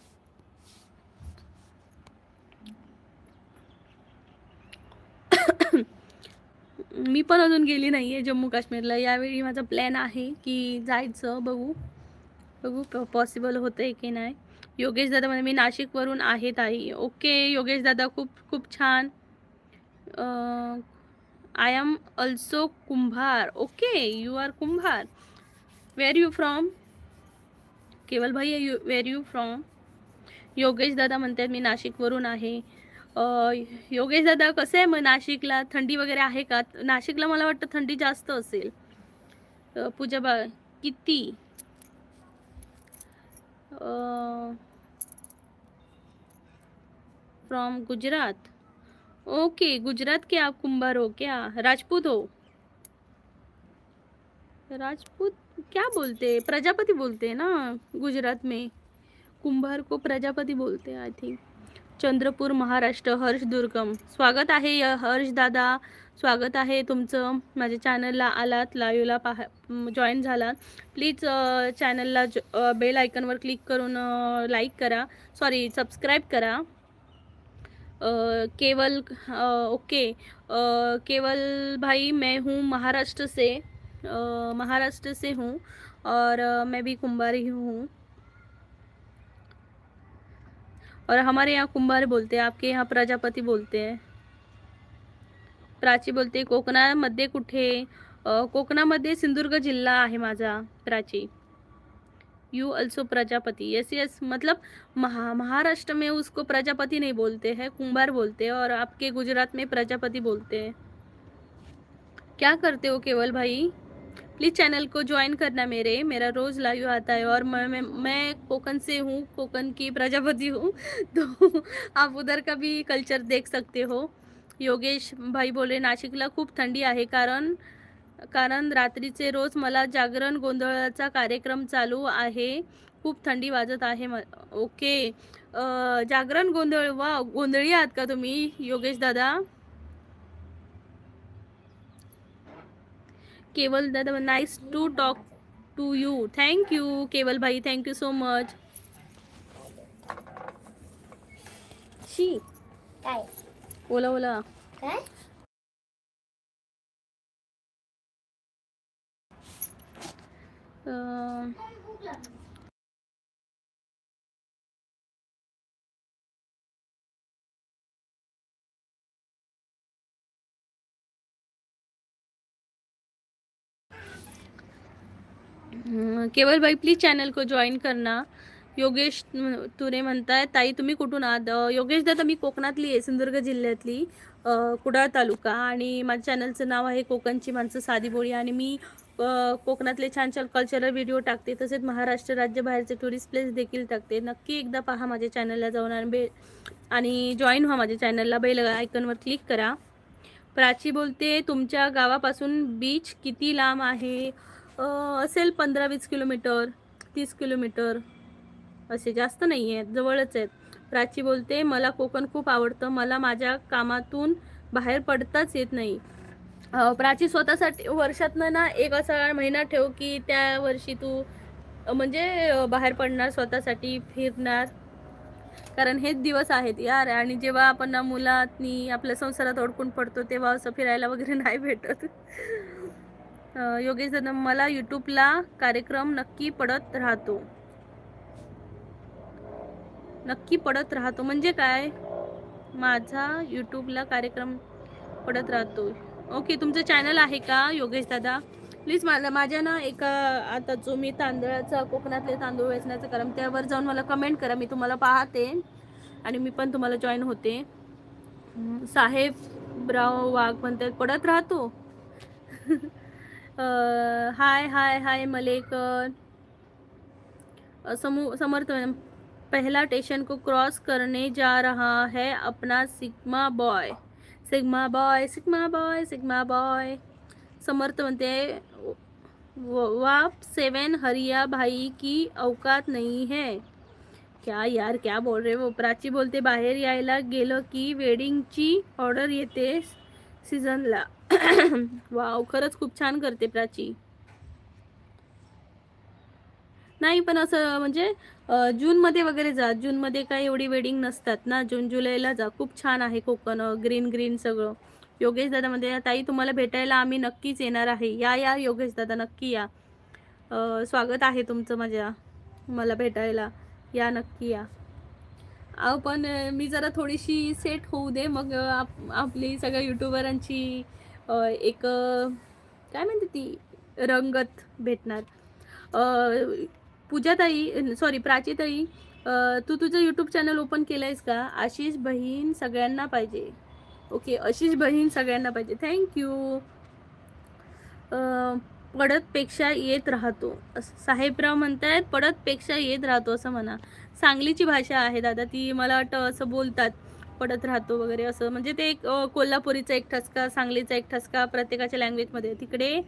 मी पण अजून गेली नाहीये जम्मू काश्मीरला. यावेळी माझा प्लॅन आहे की जायचं. बघू बघू पॉसिबल होतंय की नाही. योगेश दादा म्हणजे मी नाशिकवरून आहे ताई. ओके योगेश दादा, खूप खूप छान. I am also Kumbhar. Okay you are Kumbhar. Where you from. Keval भाई वेर यू फ्रॉम. योगेश दादा म्हणतात मी नाशिकवरून आहे. योगेश दादा कसं आहे मग नाशिकला, थंडी वगैरे आहे का. नाशिकला मला वाटतं थंडी जास्त असेल. पूजा बा किती. फ्रॉम गुजरात. ओके गुजरात के आप कुंभार हो क्या, राजपूत हो. राजपूत क्या बोलते, प्रजापति बोलते हैं ना गुजरात में. कुंभार को प्रजापति बोलते हैं आई थिंक. चंद्रपूर महाराष्ट्र. हर्ष दुर्गम, स्वागत आहे हर्ष दादा, स्वागत आहे तुमचं. माझ्या चॅनलला आलात, लाईव्हला जॉईन झालात. प्लीज चॅनलला बेल आयकनवर क्लिक करून लाईक करा, सॉरी सबस्क्राईब करा. केवल ओके. केवल भाई मैं हूँ महाराष्ट्र से हूँ और मैं भी कुंभारी हूँ. और हमारे यहाँ कुंभार बोलते हैं, आपके यहाँ प्रजापति बोलते हैं. प्राची बोलते कोकणामध्ये कुठे. कोकणामध्ये सिंधुदुर्ग जिल्हा आहे माझा. Prachi you also Prajapati. Yes yes, मतलब महाराष्ट्र में उसको प्रजापति नहीं बोलते हैं, कुंभार बोलते हैं. और आपके गुजरात में प्रजापति बोलते हैं. क्या करते हो केवल भाई. प्लीज़ चैनल को ज्वाइन करना मेरा रोज़ लाइव आता है. और मैं कोकण से हूँ, कोकण की प्रजापति हूँ. तो आप उधर का भी कल्चर देख सकते हो. योगेश भाई बोले नाशिकला खूप थंडी आहे, कारण रात्रीचे रोज मला जागरण गोंधळाचा कार्यक्रम चालू आहे, खूप थंडी वाजत आहे. ओके जागरण गोंधळ, वा गोंधळी आहात का तुम्ही योगेश दादा. केवल दादा nice to talk to you. Thank you Keval भाई, थैंक यू सो मच. शी काय बोला बोला काय. केवल भाई प्लीज चॅनल को जॉईन करना. योगेश तुरे म्हणताय ताई तुम्ही कुठून आहात. योगेश दादा मी कोकणातली आहे, सिंधुदुर्ग जिल्ह्यातली, कुडाळ तालुका. आणि माझ्या चॅनलचं नाव आहे कोकणची माणसं साधी बोळी. आणि मी कोकणातले छान छान कल्चरल व्हिडिओ टाकते, तसेच महाराष्ट्र राज्याबाहेरचे टुरिस्ट प्लेस देखील टाकते. नक्की एकदा पहा माझ्या चॅनलला जाऊन आणि जॉईन व्हा माझ्या चॅनलला. बेल आयकॉनवर क्लिक करा. प्राची बोलते तुमच्या गावापासून बीच किती लांब आहे. असेल 15-20 किलोमीटर, 30 किलोमीटर असे, जास्त नाही आहेत, जवळच आहेत. प्राची बोलते मला कोकण खूप आवडतं, मला माझ्या कामातून बाहेर पडताच येत नाही. प्राची स्वतःसाठी वर्षातनं ना एक असा महिना ठेव की त्या वर्षी तू म्हणजे बाहेर पडणार, स्वतःसाठी फिरणार. कारण हेच दिवस आहेत यार. आणि जेव्हा आपण ना मुलांनी आपल्या संसारात अडकून पडतो तेव्हा असं फिरायला वगैरे नाही भेटत. योगेश दादा मला यूट्यूबला कार्यक्रम नक्की पडत राहतो म्हणजे काय. माझा यूट्यूबला कार्यक्रम पडत राहतो. ओके तुमचं चॅनल आहे का योगेश दादा. प्लीज माझ्या ना एका आता जो मी तांदळाचा कोकणातले तांदूळ वेचण्याचं काम, त्यावर जाऊन मला कमेंट करा, मी तुम्हाला पाहते आणि मी पण तुम्हाला जॉईन होते. साहेब ब्राव वाघ म्हणतात पडत राहतो. Hi hi hi Malekar. Samarth madam, पहला स्टेशन को क्रॉस करने जा रहा है अपना sigma boy. Sigma boy sigma boy sigma boy. Samarth म्हणते वाप 7 हरिया भाई की औकात नहीं है. क्या यार क्या बोल रहे वो. प्राची बोलते बाहेर यायला गेलं की वेडिंगची ऑर्डर येते सीझनला. वाव, खरंच खूप छान करते प्राची. नाही पण असं म्हणजे जूनमध्ये वगैरे जा. जूनमध्ये काय एवढी वेडिंग नसतात ना. जून जुलैला जा. खूप छान आहे कोकण. ग्रीन ग्रीन सगळं. योगेश दादा म्हणते ताई तुम्हाला भेटायला आम्ही नक्कीच येणार आहे. या या योगेश दादा, नक्की या. स्वागत आहे तुमचं मला भेटायला. या नक्की या. अहो पण मी जरा थोडीशी सेट होऊ दे मग आपली सगळ्या युट्यूबरांची एक काय म्हणते ती रंगत भेटणार. पूजाताई सॉरी प्राचीताई, तू तुझं यूट्यूब चॅनल ओपन केलं आहेस का. आशिष बहीण सगळ्यांना पाहिजे. ओके, आशिष बहीण सगळ्यांना पाहिजे. थँक्यू. पडतपेक्षा येत राहतो. साहेबराव म्हणतायत पडतपेक्षा येत राहतो असं म्हणा. सांगलीची भाषा आहे दादा ती. मला वाटतं असं बोलतात पडत राहतो वगैरे असं. म्हणजे ते एक कोल्हापुरीचा एक ठसका, सांगलीचा एक ठसका प्रत्येकाच्या लँग्वेजमध्ये. तिकडे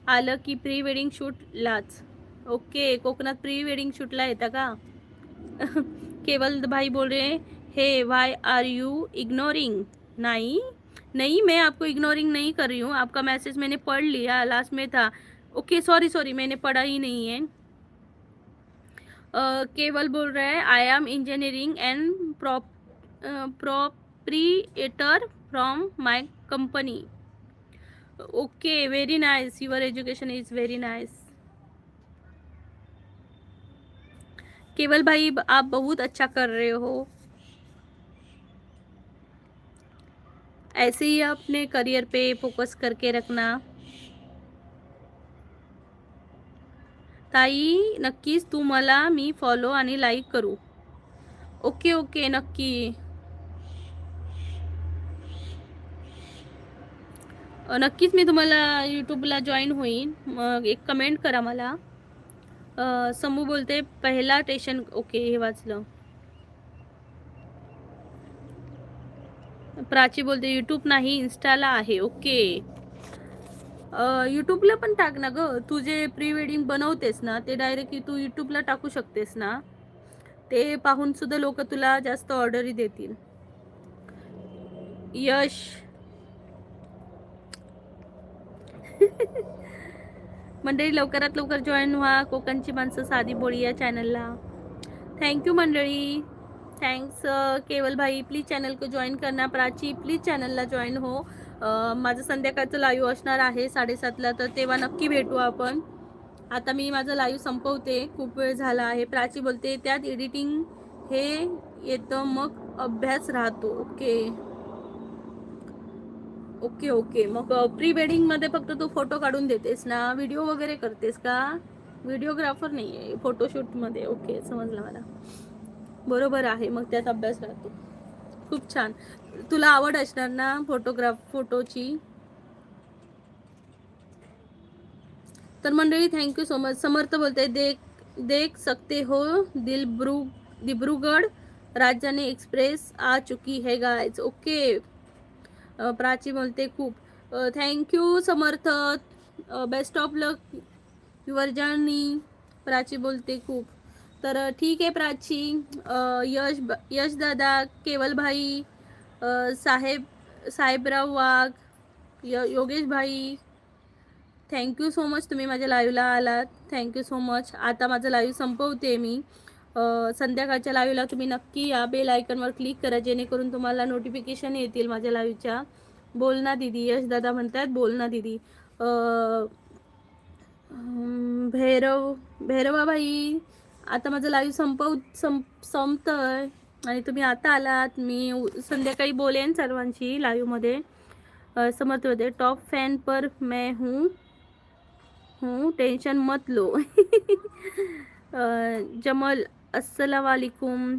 आलं की प्री वेडिंग शूटलाच. ओके, कोकणात प्री वेडिंग शूटला येता का. केवल भाई बोल रहे हे वाई आर यू इग्नोरिंग. नहीं नहीं, मैं आपको इग्नोरिंग नहीं कर रही हूँ. आपका मैसेज मैंने पढ़ लिया, लास्ट में था. ओके सॉरी सॉरी, मैंने पढ़ा ही नहीं है. केवल बोल रहा है I am engineering end proprietor from my company. Okay, very nice. Your education is very nice. केवल भाई आप बहुत अच्छा कर रहे हो. ऐसे ही अपने करियर पे फोकस करके रखना. ताई नक्कीच तू मला मी फॉलो आणि लाईक करू. ओके ओके, नक्की. नक्कीच मी तुम्हाला यूट्यूबला जॉईन होईन. मग एक कमेंट करा मला. समू बोलते पहिला स्टेशन. ओके, हे वाचलं. प्राची बोलते यूट्यूब नाही इन्स्टाला आहे. ओके, यूट्यूबला पण टाक ना ग. तू जे प्री वेडिंग बनवतेस ना ते डायरेक्टली तू यूट्यूबला टाकू शकतेस ना. ते पाहून सुद्धा लोक तुला जास्त ऑर्डरी देतील. यश मंडळी लवकरात लवकर जॉईन व्हा कोकणची माणसं साधी बोळी या चॅनलला. थँक्यू मंडळी. थँक्स. केवल भाई प्लीज चॅनल को जॉईन करना. प्राची प्लीज चॅनलला जॉईन हो. माझं संध्याकाळचं लाईव्ह असणार आहे 7:30ला, तर तेव्हा नक्की भेटू आपण. आता मी माझं लाईव्ह संपवते, खूप वेळ झाला आहे. प्राची बोलते त्यात एडिटिंग हे येतं मग अभ्यास राहतो. ओके ओके ओके, मग प्री वेडिंगमध्ये फक्त तू फोटो काढून देतेस ना, व्हिडिओ वगैरे करतेस का. व्हिडिओग्राफर नाही आहे फोटोशूटमध्ये. ओके, समजलं मला. बरोबर आहे, मग त्यात अभ्यास राहतो. खूप छान. तुला आवड असणार ना फोटोची. तर मंडळी थँक्यू सो मच. समर्थ बोलते देख सकते हो दिब्रुगढ़ राजधानी एक्सप्रेस आ चुकी है गाइज. ओके, प्राची बोलते खूप thank you Samarth. Best of luck your journey. Prachi बोलते खूप. तर ठीक आहे प्राची. यश दादा, केवल भाई, साहेबराव वाघ, योगेश भाई, थँक्यू सो मच. तुम्ही माझ्या लाईव्हला आलात. Thank you so much. आता माझं लाईव्ह संपवते मी. संध्याकाळच्या लाईव्हला तुम्ही नक्की या. बेल आयकॉनवर क्लिक करा जेणेकरून तुम्हाला नोटिफिकेशन येतील माझ्या लाईव्हच्या. बोल ना दीदी, यश दादा म्हणतात बोल ना दीदी. भैरवाबाई, आता माझं लाईव्ह संपतंय आणि तुम्ही आता आलात. मी संध्याकाळी बोलेन सर्वांशी लाईव्हमध्ये. समर्थ होते टॉप फॅन पर मैं हूँ टेंशन मत लो. जमल अस्सलाम वालेकुम.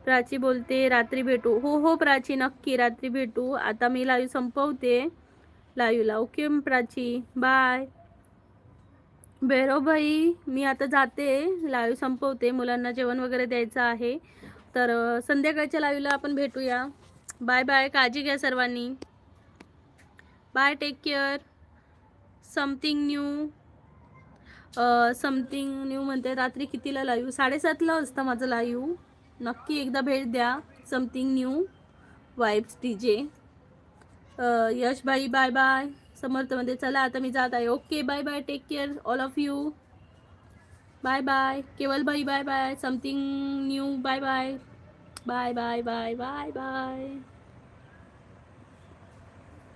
प्राची बोलते रात्री भेटू. हो हो प्राची, नक्की रात्री भेटू. आता मी लाईव्ह संपवते लाईव्हला. Okay Prachi, bye. भैरव भाई, मी आता जाते, लाईव्ह संपवते, मुलांना जेवण वगैरे द्यायचं आहे. तर संध्याकाळच्या लाईव्हला आपण भेटूया. बाय बाय, काळजी घ्या सर्वांनी. Bye, take care. Something new something new म्हणते. रात्री कितीला लाईव्ह? 7:30ला असतं माझं लाईव्ह. नक्की एकदा भेट द्या. Something new vibes DJ. Yash भाई बाय बाय. समर्थमध्ये चला आता मी जात आहे. Okay bye bye, take care all of you. Bye bye. Keval भाई bye bye. Something new bye bye. Bye bye bye bye bye.